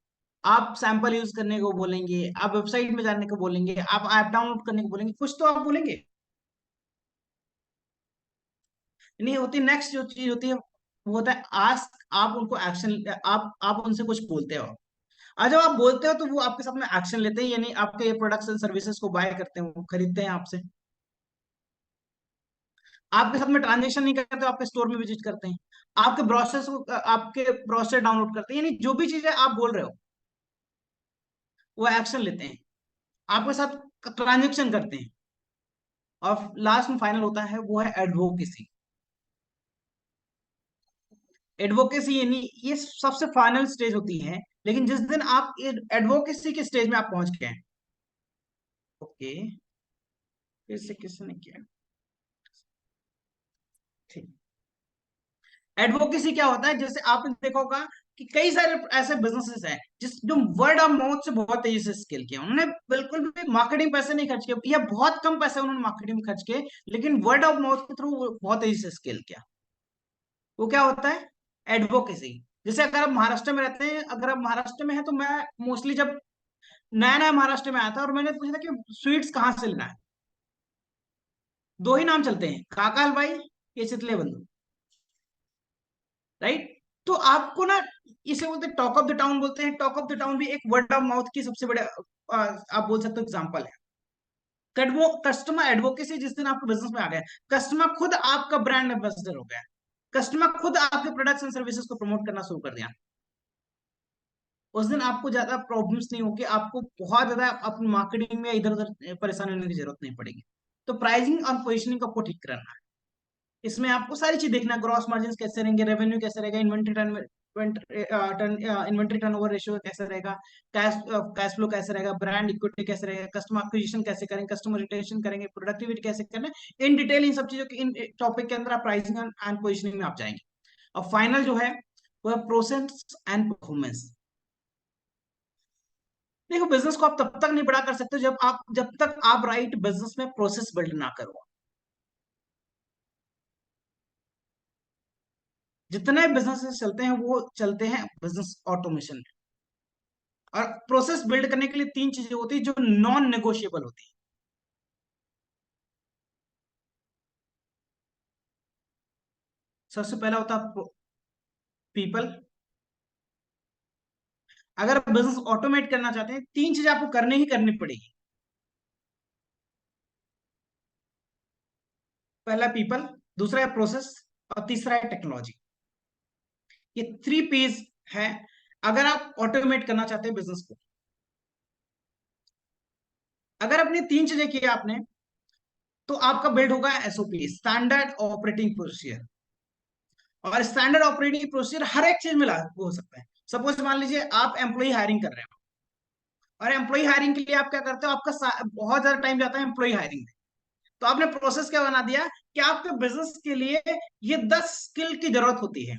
आप सैंपल यूज करने को बोलेंगे, आप वेबसाइट में जाने को बोलेंगे, आप ऐप डाउनलोड करने को बोलेंगे, कुछ तो आप बोलेंगे। नहीं होती, नेक्स्ट जो चीज होती है वो होता है आस्क। आप उनको एक्शन, आप उनसे कुछ बोलते हो, और जब आप बोलते हो तो वो आपके साथ में एक्शन लेते हैं, यानी आपके ये प्रोडक्ट्स एंड सर्विसेज को बाय करते हैं, वो खरीदते हैं आपसे। आपके साथ में ट्रांजेक्शन नहीं करते हो, आपके स्टोर में विजिट करते हैं, आपके ब्रोशर डाउनलोड करते हैं, यानी जो भी चीजें आप बोल रहे हो वो एक्शन लेते हैं, आपके साथ ट्रांजेक्शन करते हैं। और लास्ट में फाइनल होता है वो है एडवोकेसी। एडवोकेसी यानी ये सबसे फाइनल स्टेज होती है, लेकिन जिस दिन आप एडवोकेसी के स्टेज में आप पहुंच गए, ओके, फिर से किसने किया, ठीक। एडवोकेसी क्या होता है, जैसे आपने देखा होगा कि कई सारे ऐसे बिजनेसेस हैं जिस जो वर्ड ऑफ माउथ से बहुत तेजी से स्केल किया, उन्होंने बिल्कुल भी मार्केटिंग पैसे नहीं खर्च किए, या बहुत कम पैसे उन्होंने मार्केटिंग में खर्च किए, लेकिन वर्ड ऑफ माउथ के थ्रू बहुत तेजी से स्केल किया। वो क्या होता है? एडवोकेसी। जैसे अगर आप महाराष्ट्र में रहते हैं, अगर आप महाराष्ट्र में हैं, तो मैं मोस्टली जब नया नया महाराष्ट्र में आया था और मैंने पूछा था कि स्वीट्स कहाँ से लेना है, दो ही नाम चलते हैं, काका हलवाई या चितले बंधु, राइट? तो आपको ना, इसे बोलते हैं टॉक ऑफ द टाउन बोलते हैं। टॉक ऑफ द टाउन भी एक वर्ड ऑफ माउथ की सबसे बड़े आप बोल सकते हो एग्जाम्पल है। कस्टमर एडवोकेसी जिस दिन आपके बिजनेस में आ गया, कस्टमर खुद आपका ब्रांड एम्बेसडर हो गया, कस्टमर खुद आपके प्रोडक्ट्स एंड सर्विसेज को प्रमोट करना शुरू कर दिया, उस दिन आपको ज्यादा प्रॉब्लम्स नहीं होगी, आपको बहुत ज्यादा अपनी मार्केटिंग में इधर उधर परेशानी होने की जरूरत नहीं पड़ेगी। तो प्राइसिंग और पोजिशनिंग को आपको ठीक करना है। इसमें आपको सारी चीज देखना, ग्रॉस मार्जिन कैसे रहेंगे, रेवेन्यू कैसे रहेगा, इन्वेंट्री टर्नओवर रेशियो कैसे रहेगा, कैश कैश फ्लो कैसे रहेगा, ब्रांड इक्विटी कैसे रहेगा, कस्टमर एक्विजिशन कैसे करेंगे, कस्टमर रिटेंशन करेंगे, प्रोडक्टिविटी कैसे करना है, इन डिटेल इन सब चीजों के इन टॉपिक के अंदर आप प्राइसिंग एंड पोजिशनिंग में आप जाएंगे। और फाइनल जो है वो है प्रोसेस एंड परफॉर्मेंस। देखो, बिजनेस को आप तब तक नहीं बड़ा कर सकते जब तक आप राइट बिजनेस में प्रोसेस बिल्ड ना करो। जितने बिजनेसेस चलते हैं वो चलते हैं बिजनेस ऑटोमेशन में। और प्रोसेस बिल्ड करने के लिए तीन चीजें होती है जो नॉन नेगोशिएबल होती है। सबसे पहला होता है पीपल। अगर आप बिजनेस ऑटोमेट करना चाहते हैं, तीन चीजें आपको करने ही करनी पड़ेगी। पहला पीपल, दूसरा है प्रोसेस, और तीसरा है टेक्नोलॉजी। ये 3 P's है अगर आप ऑटोमेट करना चाहते हैं बिजनेस को। अगर अपनी तीन चीजें की आपने, तो आपका बिल्ड होगा एसओपी, स्टैंडर्ड ऑपरेटिंग प्रोसीजर। और स्टैंडर्ड ऑपरेटिंग प्रोसीजर हर एक चीज में लागू हो सकता है। सपोज मान लीजिए आप एम्प्लॉय हायरिंग कर रहे हो, और एम्प्लॉय हायरिंग के लिए आप क्या करते हो, आपका बहुत ज्यादा टाइम जाता है एम्प्लॉय हायरिंग में। तो आपने प्रोसेस क्या बना दिया कि आपके बिजनेस के लिए ये 10 स्किल की जरूरत होती है।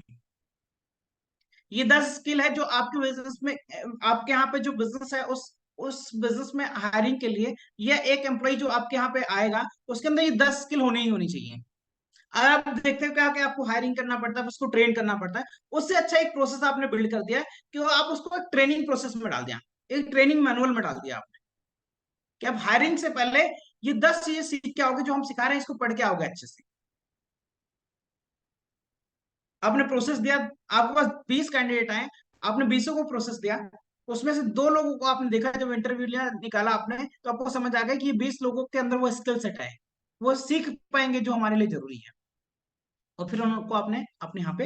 ये 10 स्किल है जो आपके बिजनेस में, आपके यहाँ पे जो बिजनेस है उस बिजनेस में हायरिंग के लिए, या एक एम्प्लॉय जो आपके यहाँ पे आएगा, उसके अंदर ये 10 स्किल होनी ही होनी चाहिए। अगर आप देखते हो क्या कि आपको हायरिंग करना पड़ता है, उसको ट्रेन करना पड़ता है, उससे अच्छा एक प्रोसेस आपने बिल्ड कर दिया है कि वो आप उसको एक ट्रेनिंग प्रोसेस में डाल दिया, एक ट्रेनिंग मैनुअल में डाल दिया आपने, कि आप हायरिंग से पहले ये 10 चीजें सीख के आओगे, जो हम सिखा रहे हैं इसको पढ़ के आओगे अच्छे से। आपने प्रोसेस दिया, आपके पास 20 कैंडिडेट आए, आपने 20 को प्रोसेस दिया, उसमें से 2 लोगों को आपने देखा, जब इंटरव्यू लिया निकाला आपने, तो आपको समझ आ गया कि ये 20 लोगों के अंदर वो स्किल सेट है, वो सीख पाएंगे जो हमारे लिए जरूरी है। और फिर उनको आपने अपने यहाँ पे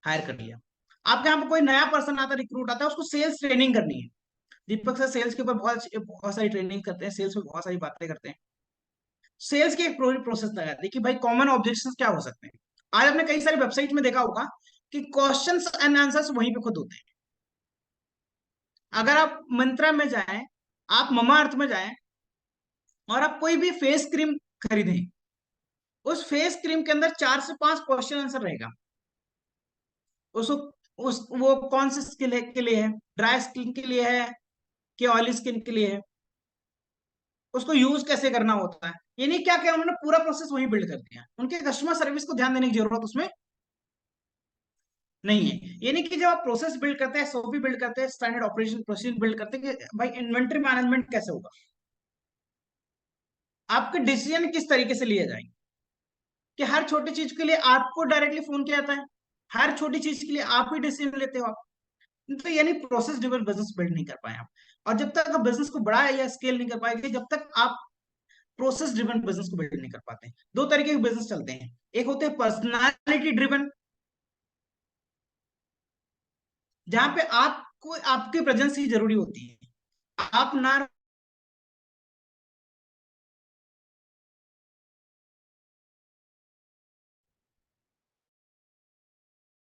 हायर कर लिया। आपके यहाँ पे कोई नया पर्सन आता है, रिक्रूट आता है, उसको सेल्स ट्रेनिंग करनी है। दीपक सर सेल्स के ऊपर बहुत सारी ट्रेनिंग करते हैं, सेल्स में बहुत सारी बातें करते हैं। सेल्स की एक पूरी प्रोसेस लगा दी कि भाई कॉमन ऑब्जेक्शंस क्या हो सकते हैं। आज आपने कई सारी वेबसाइट में देखा होगा कि क्वेश्चंस एंड आंसर्स वहीं पे खुद होते हैं। अगर आप मंत्रा में जाएं, आप ममा अर्थ में जाएं, और आप कोई भी फेस क्रीम खरीदें, उस फेस क्रीम के अंदर 4 से 5 क्वेश्चन आंसर रहेगा। उसको उस वो कौन से स्किन के लिए है, ड्राई स्किन के लिए है कि ऑयली स्किन के लिए है, उसको यूज कैसे करना होता है, यानी क्या क्या उन्होंने पूरा प्रोसेस वहीं बिल्ड कर दिया। उनके कस्टमर सर्विस को ध्यान देने की जरूरत उसमें नहीं है। यानी कि जब आप प्रोसेस बिल्ड करते हैं, एसओपी बिल्ड करते हैं, स्टैंडर्ड ऑपरेशन प्रोसीजर बिल्ड करते हैं कि भाई इन्वेंट्री मैनेजमेंट कैसे होगा, आपके डिसीजन किस तरीके से लिए जाएंगे, कि हर छोटी चीज के लिए आपको डायरेक्टली फोन किया जाता है, हर छोटी चीज के लिए आप ही डिसीजन लेते हो आप। तो यानी प्रोसेस ड्रिवन बिजनेस बिल्ड नहीं कर पाए आप। और जब तक आप बिजनेस को बड़ा या स्केल नहीं कर पाएंगे, जब तक आप प्रोसेस ड्रिवन बिजनेस को बिल्ड नहीं कर पाते। दो तरीके के बिजनेस चलते हैं, एक होते हैं पर्सनालिटी ड्रिवन, जहां पे आपको आपकी प्रेजेंस ही जरूरी होती है, आप ना,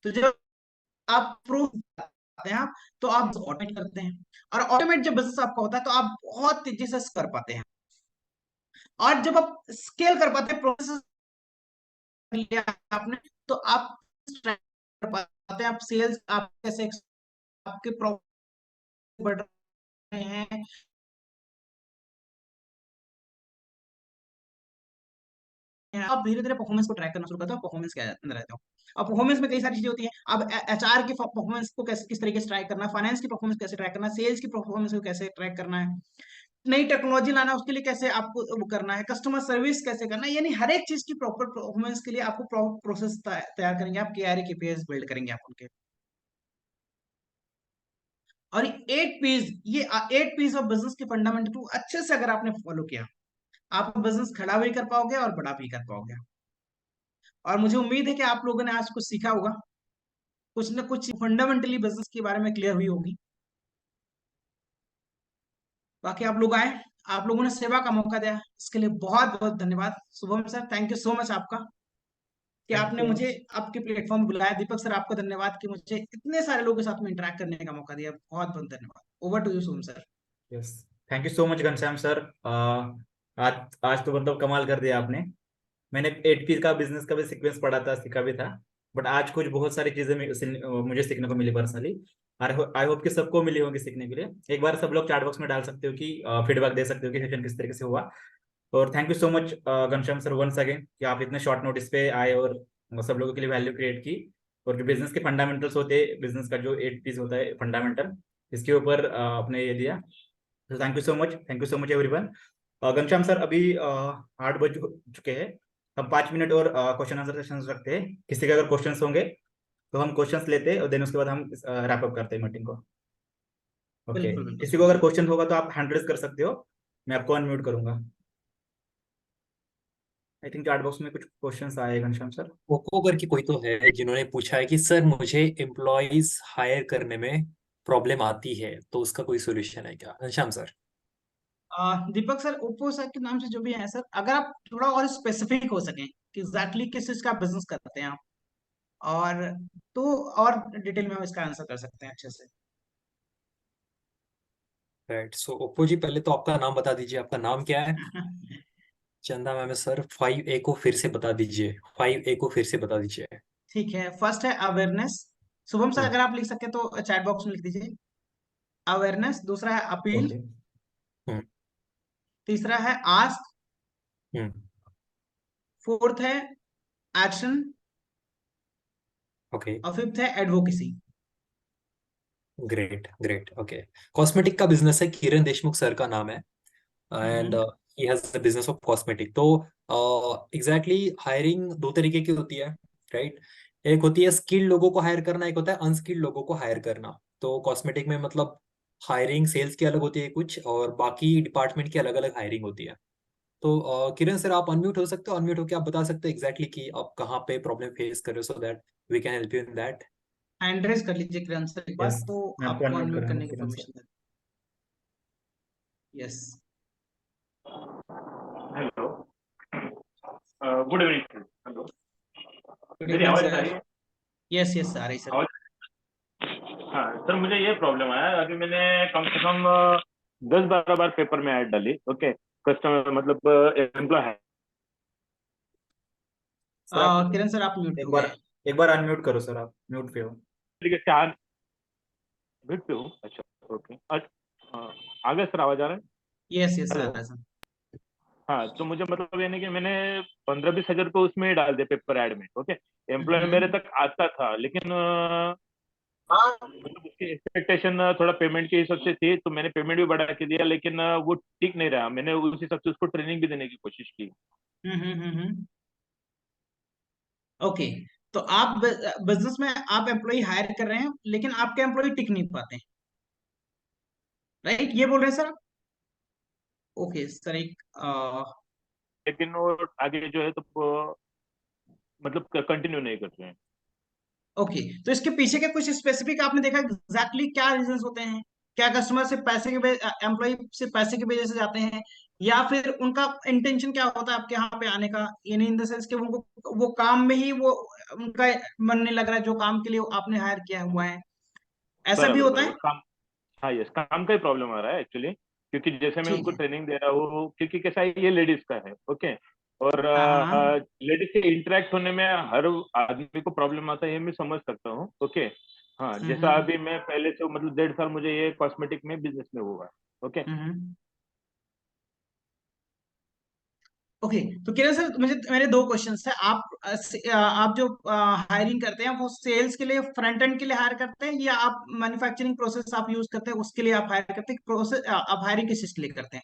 तो जब आप प्रूफ करते हैं आप, तो आप ऑटोमेट करते हैं। और ऑटोमेट जब बिजनेस आपका होता है, तो आप बहुत तेजी से कर पाते हैं। और जब आप स्केल कर पाते हैं, प्रोसेस लिया आपने, तो आप कर पाते हैं, आप सेल्स आप कैसे, आपके प्रॉफिट बढ़ रहे हैं, हैं, आप धीरे धीरे परफॉर्मेंस को ट्रैक करना शुरू करते हो, परफॉर्मेंस के अंदर रहते हो। अब परफॉर्मेंस में कई सारी चीजें होती हैं। अब एचआर की परफॉर्मेंस को कैसे, किस तरीके से ट्रैक करना है, फाइनेंस की परफॉर्मेंस कैसे ट्रैक करना है, सेल्स की परफॉर्मेंस को कैसे ट्रैक करना है, नई टेक्नोलॉजी लाना है उसके लिए कैसे आपको वो करना है, कस्टमर सर्विस कैसे करना है, यानी हर एक चीज की प्रॉपर परफॉर्मेंस के लिए आपको प्रोसेस तैयार करेंगे, आप केआरए केपीएस बिल्ड करेंगे आप उनके। और 8 पीस, ये 8 पीस ऑफ बिजनेस के फंडामेंटल को अच्छे से अगर आपने फॉलो किया, आप बिजनेस खड़ा भी कर पाओगे और बड़ा भी कर पाओगे। और मुझे उम्मीद है कि आप लोगों ने आज कुछ सीखा होगा, कुछ ना कुछ फंडामेंटली बिजनेस के बारे में क्लियर हुई होगी। बाकी आप लोग आए, आप लोगों ने सेवा का मौका दिया, इसके लिए बहुत बहुत धन्यवाद। Shubham sir, thank you so much आपका कि थैंक यू आपने सो मुझे मच। आपके प्लेटफॉर्म बुलाया। दीपक सर, आपका धन्यवाद कि मुझे इतने सारे लोगों के साथ में इंटरेक्ट करने का मौका दिया। बहुत बहुत धन्यवाद। Over to you Shubham sir. Yes, thank you so much Ghanshyam sir. आज आज तो मतलब कमाल कर दिया आपने। मैंने 8 पी का बिजनेस का भी सीक्वेंस पढ़ा था, सीखा भी था, बट आज कुछ बहुत सारी चीजें मुझे सीखने को मिली पर्सनली। आई होप कि सबको मिली होगी सीखने के लिए। एक बार सब लोग चैट बॉक्स में डाल सकते हो कि फीडबैक दे सकते हो कि सेशन किस तरीके से हुआ। और thank you so much Ghanshyam sir once again कि आप इतने शॉर्ट नोटिस पे आए और सब लोगों के लिए वैल्यू क्रिएट की। और जो बिजनेस के फंडामेंटल्स होते हैं, बिजनेस का जो 8 पीस होता है फंडामेंटल, इसके ऊपर आपने ये दिया। तो thank you so much everyone. Ghanshyam sir, अभी 8 बज चुके हैं। हम 5 मिनट और क्वेश्चन आंसर सेशन रखते हैं। किसी के अगर क्वेश्चंस होंगे तो हम क्वेश्चंस लेते हैं और देन उसके बाद हम रैप अप करते हैं मीटिंग को। ओके, बिल्कुल बिल्कुल किसी को शुभम अगर सर। क्वेश्चन होगा तो आप हैंड रेज कर सकते हो, मैं आपको अनम्यूट करूंगा। आई थिंक चैट बॉक्स में कुछ क्वेश्चंस आए हैं घनश्याम सर। कोको करके कोई तो है जिन्होंने पूछा है कि सर मुझे एम्प्लॉयज हायर करने में प्रॉब्लम आती है, तो उसका कोई सोल्यूशन है क्या? घनश्याम सर। दीपक सर, ओप्पो सर के नाम से जो भी है सर, अगर आप थोड़ा और स्पेसिफिक हो सकें कि एग्जैक्टली किस चीज का बिजनेस करते हैं आप, और तो और डिटेल में हम इसका आंसर कर सकते हैं अच्छे से। राइट, सो ओप्पो जी, पहले तो आपका नाम बता दीजिए, आपका नाम क्या है? चंदा मैम सर, 5A को फिर से बता दीजिए, 5A को फिर से बता दीजिए। ठीक है, फर्स्ट है अवेयरनेस। शुभम सर, हम्म। अगर आप लिख सके तो चैट बॉक्स में लिख दीजिए अवेयरनेस। दूसरा है अपील। ओके। हम्म। तीसरा है आस्क। हम्म। फोर्थ है एक्शन। ओके। और फिफ्थ है advocacy. Great great, okay. Cosmetic का बिजनेस है, किरण देशमुख सर का नाम है, and hmm he has the business of cosmetic. तो एग्जैक्टली हायरिंग दो तरीके की होती है, राइट? एक होती है स्किल्ड लोगों को हायर करना, एक होता है अनस्किल्ड लोगों को हायर करना। तो कॉस्मेटिक में मतलब हायरिंग सेल्स की अलग होती है कुछ, और बाकी डिपार्टमेंट की अलग अलग हायरिंग होती है। तो किरण सर, आप अनम्यूट हो सकते हो, अनम्यूट होकर आप बता सकते हो एग्जैक्टली कि आप कहाँ पे प्रॉब्लम फेस कर रहे हो, so that we can help you in that. Hand raise कर लीजिए किरण सर एक बार, यस, तो मैं आपको आपको अनम्यूट अनम्यूट करूंगा करने की किरण सर। परमिशन दे। Yes. Hello. Good evening. Hello. Good मेरी इवनिंग आवाज आ सर। रही है? यस यस आ रही सर। आवाज। हाँ सर, मुझे ये प्रॉब्लम आया। अभी मैंने कम से कम 10-12 बार पेपर में ऐड डाली। ओके, कस्टमर मतलब एम्प्लॉय है। सर आप किरण सर, आप म्यूट एक हो बार गए। एक बार अनम्यूट करो सर, आप म्यूट पे हो। तरीके से भेज पे हूँ। अच्छा, ओके। आ गया सर, आवाज आ रहा है? यस यस आ हेलो। रहा है सर। हाँ, तो मुझे मतलब ये नहीं कि मैंने 15-20 हजार तो उसमें ही डाल दिया पेपर ऐड में। ओके, एम्प्लॉय मेरे हम्म। तक आता था, लेकिन मतलब उसकी एक्सपेक्टेशन थोड़ा पेमेंट के हिसाब से थी, तो मैंने पेमेंट भी बढ़ा के दिया, लेकिन वो ठीक नहीं रहा। मैंने उस हिसाब से उसको ट्रेनिंग भी देने की कोशिश की। ओके, तो आप बिजनेस में आप एम्प्लॉय हायर कर रहे हैं, लेकिन आपके एम्प्लॉय टिक नहीं पाते हैं, राइट? ये बोल रहे हैं सर आप? ओके सर, एक लेकिन वो आगे जो है तो मतलब कंटिन्यू नहीं कर रहे हैं। ओके, तो इसके पीछे के कुछ स्पेसिफिक आपने देखा एग्जैक्टली क्या रीजंस होते हैं? क्या कस्टमर से पैसे के एम्प्लॉय से पैसे की वजह से जाते हैं, या फिर उनका इंटेंशन क्या होता है आपके यहाँ पे आने का, यानी इन द सेंस कि उनको वो काम में ही वो उनका मन नहीं लग रहा है जो काम के लिए आपने हायर किया हुआ है, ऐसा भी बराबर होता बराबर है? काम। हाँ, यस, काम का ही प्रॉब्लम आ रहा है एक्चुअली। क्योंकि जैसे मैं ठीक उनको है। ट्रेनिंग दे रहा हूँ, क्योंकि कैसा है, ये लेडीज का है। ओके, और हाँ हाँ। लेडीज से इंटरेक्ट होने में हर आदमी को प्रॉब्लम आता है, ये मैं समझ सकता हूँ। ओके, हाँ, जैसा हम्म अभी मैं पहले से मतलब 1.5 साल मुझे ये कॉस्मेटिक में बिजनेस में हुआ। ओके, हम्म। ओके, तो किरण सर मुझे मेरे दो क्वेश्चंस है। आप जो हायरिंग करते हैं वो सेल्स के लिए, फ्रंट एंड के लिए हायर करते हैं, या आप मैन्युफैक्चरिंग प्रोसेस आप यूज करते हैं उसके लिए आप हायर करते हैं? प्रोसेस आप हायरिंग किस चीज के लिए करते हैं?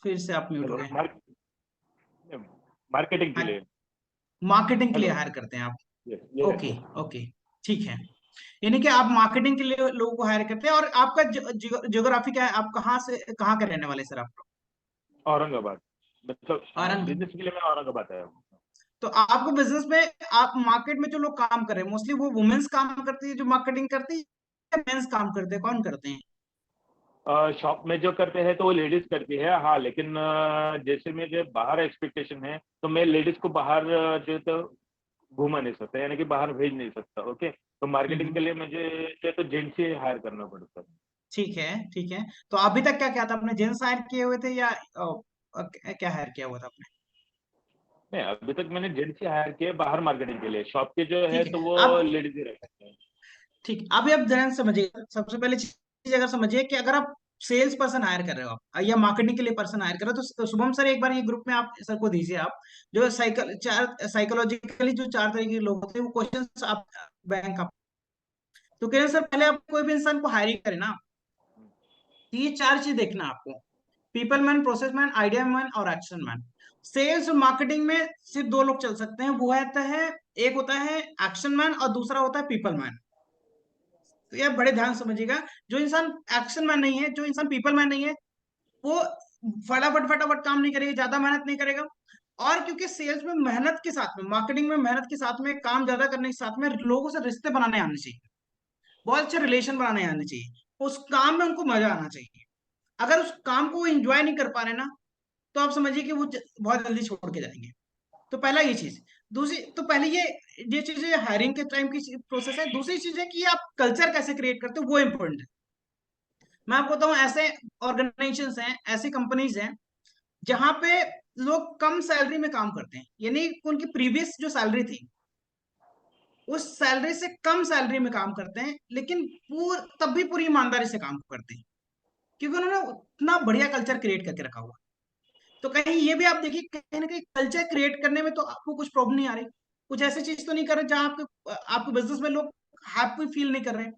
फिर से आप म्यूट हो हेलो, गए। मार्केटिंग के लिए। मार्केटिंग के लिए हेलो। हायर करते हैं आप? Yes yes okay, yes. Okay, ठीक है। यानी कि आप मार्केटिंग के लिए लोगों को हायर करते हैं। और आपका ज्योग्राफी क्या है? आप कहाँ से कहाँ के रहने वाले सर आप? औरंगाबाद, मतलब औरंगाबाद। बिजनेस के लिए मैं औरंगाबाद आया हूँ। तो आपको बिजनेस में, आप मार्केट में जो लोग काम कर रहे हैं मोस्टली वो वुमेन्स काम करती है जो मार्केटिंग करती है, या मेंस काम करते हैं? कौन करते हैं? शॉप में जो करते हैं तो वो लेडीज करती है, हाँ, लेकिन जैसे मुझे बाहर एक्सपेक्टेशन है तो मैं लेडीज को बाहर जो है तो घुमा नहीं सकता, यानी कि बाहर भेज नहीं सकता। ओके, तो मार्केटिंग हम्म, के लिए मुझे जो है तो जेंट्स ही हायर करना पड़ता है। ठीक है, ठीक है। तो अभी तक क्या क्या था? आपने जेंट्स हायर किए हुए थे, या क्या हायर किया हुआ था आपने? नहीं, अभी तक मैंने जेंट्स ही हायर किए बाहर मार्केटिंग के लिए। शॉप के जो है ठीक है। तो वो आप, लेडीज ही रखते हैं। ठीक, अभी आप ध्यान से समझिए। सबसे पहले चीज अगर समझिए कि अगर आप सेल्स पर्सन हायर कर रहे हो आप, या मार्केटिंग के लिए पर्सन हायर कर रहे हो, तो शुभम सर एक बार ये ग्रुप में आप सर को दीजिए। आप जो साइकोलॉजिकली जो चार तरीके के लोग होते हैं वो क्वेश्चन आप बैंक आप। तो कह सर पहले आप कोई भी इंसान को हायरिंग करें ना, तो ये चार चीज देखना आपको: people man, process man, idea man और एक्शन मैन। सेल्स और मार्केटिंग में सिर्फ दो लोग चल सकते हैं, वो होता है, एक होता है एक्शन मैन और दूसरा होता है पीपल मैन। तो ये बड़े ध्यान से समझिएगा। जो इंसान एक्शन मैन नहीं है, जो इंसान पीपल मैन नहीं है, वो फटाफट फटाफट काम नहीं करेगा, ज्यादा मेहनत नहीं करेगा। और क्योंकि सेल्स में मेहनत के साथ में, मार्केटिंग में मेहनत के साथ में, काम ज्यादा करने के साथ में लोगों से रिश्ते बनाने आने चाहिए, बहुत अच्छे रिलेशन बनाने आने चाहिए, उस काम में उनको मजा आना चाहिए। अगर उस काम को वो एंजॉय नहीं कर पा रहे ना, तो आप समझिए कि वो बहुत जल्दी छोड़ के जाएंगे। तो पहला ये चीज। दूसरी, तो पहले ये चीज हायरिंग के टाइम की प्रोसेस है। दूसरी चीज है कि आप कल्चर कैसे क्रिएट करते हो, वो इंपॉर्टेंट है। मैं आपको बताऊं, ऐसे ऑर्गेनाइजेशंस हैं, ऐसी कंपनीज हैं जहां पे लोग कम सैलरी में काम करते हैं, यानी उनकी प्रीवियस जो सैलरी थी उस सैलरी से कम सैलरी में काम करते हैं, लेकिन तब भी पूरी ईमानदारी से काम करते हैं, क्योंकि उन्होंने उतना बढ़िया कल्चर क्रिएट करके रखा हुआ। तो कहीं ये भी आप देखिए, कहीं ना कहीं कल्चर क्रिएट करने में तो आपको कुछ प्रॉब्लम नहीं आ रही। कुछ ऐसी चीज तो नहीं कर रहे जहां आपके आपके बिजनेस में लोग हैप्पी फील नहीं कर रहे हैं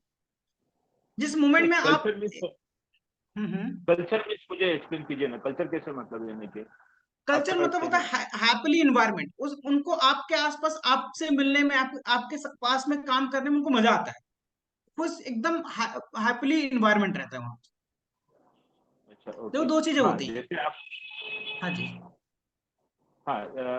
जिस मोमेंट नहीं, में आप। हम्म। कल्चर मीन्स मुझे एक्सप्लेन कीजिए ना, कल्चर कैसे, मतलब यानी कि कल्चर आपका मतलब होता एक्सप्लेन। है हैप्पीली इन्वायरमेंट। उस उनको आपके आसपास, आपसे मिलने में, आपके पास में काम करने में उनको मजा आता है। खुश, एकदम हैप्पीली इन्वायरमेंट रहता है वहां। अच्छा, तो ओके। दो चीजें हाँ, होती हैं। जैसे आप, हाँ जी। हाँ,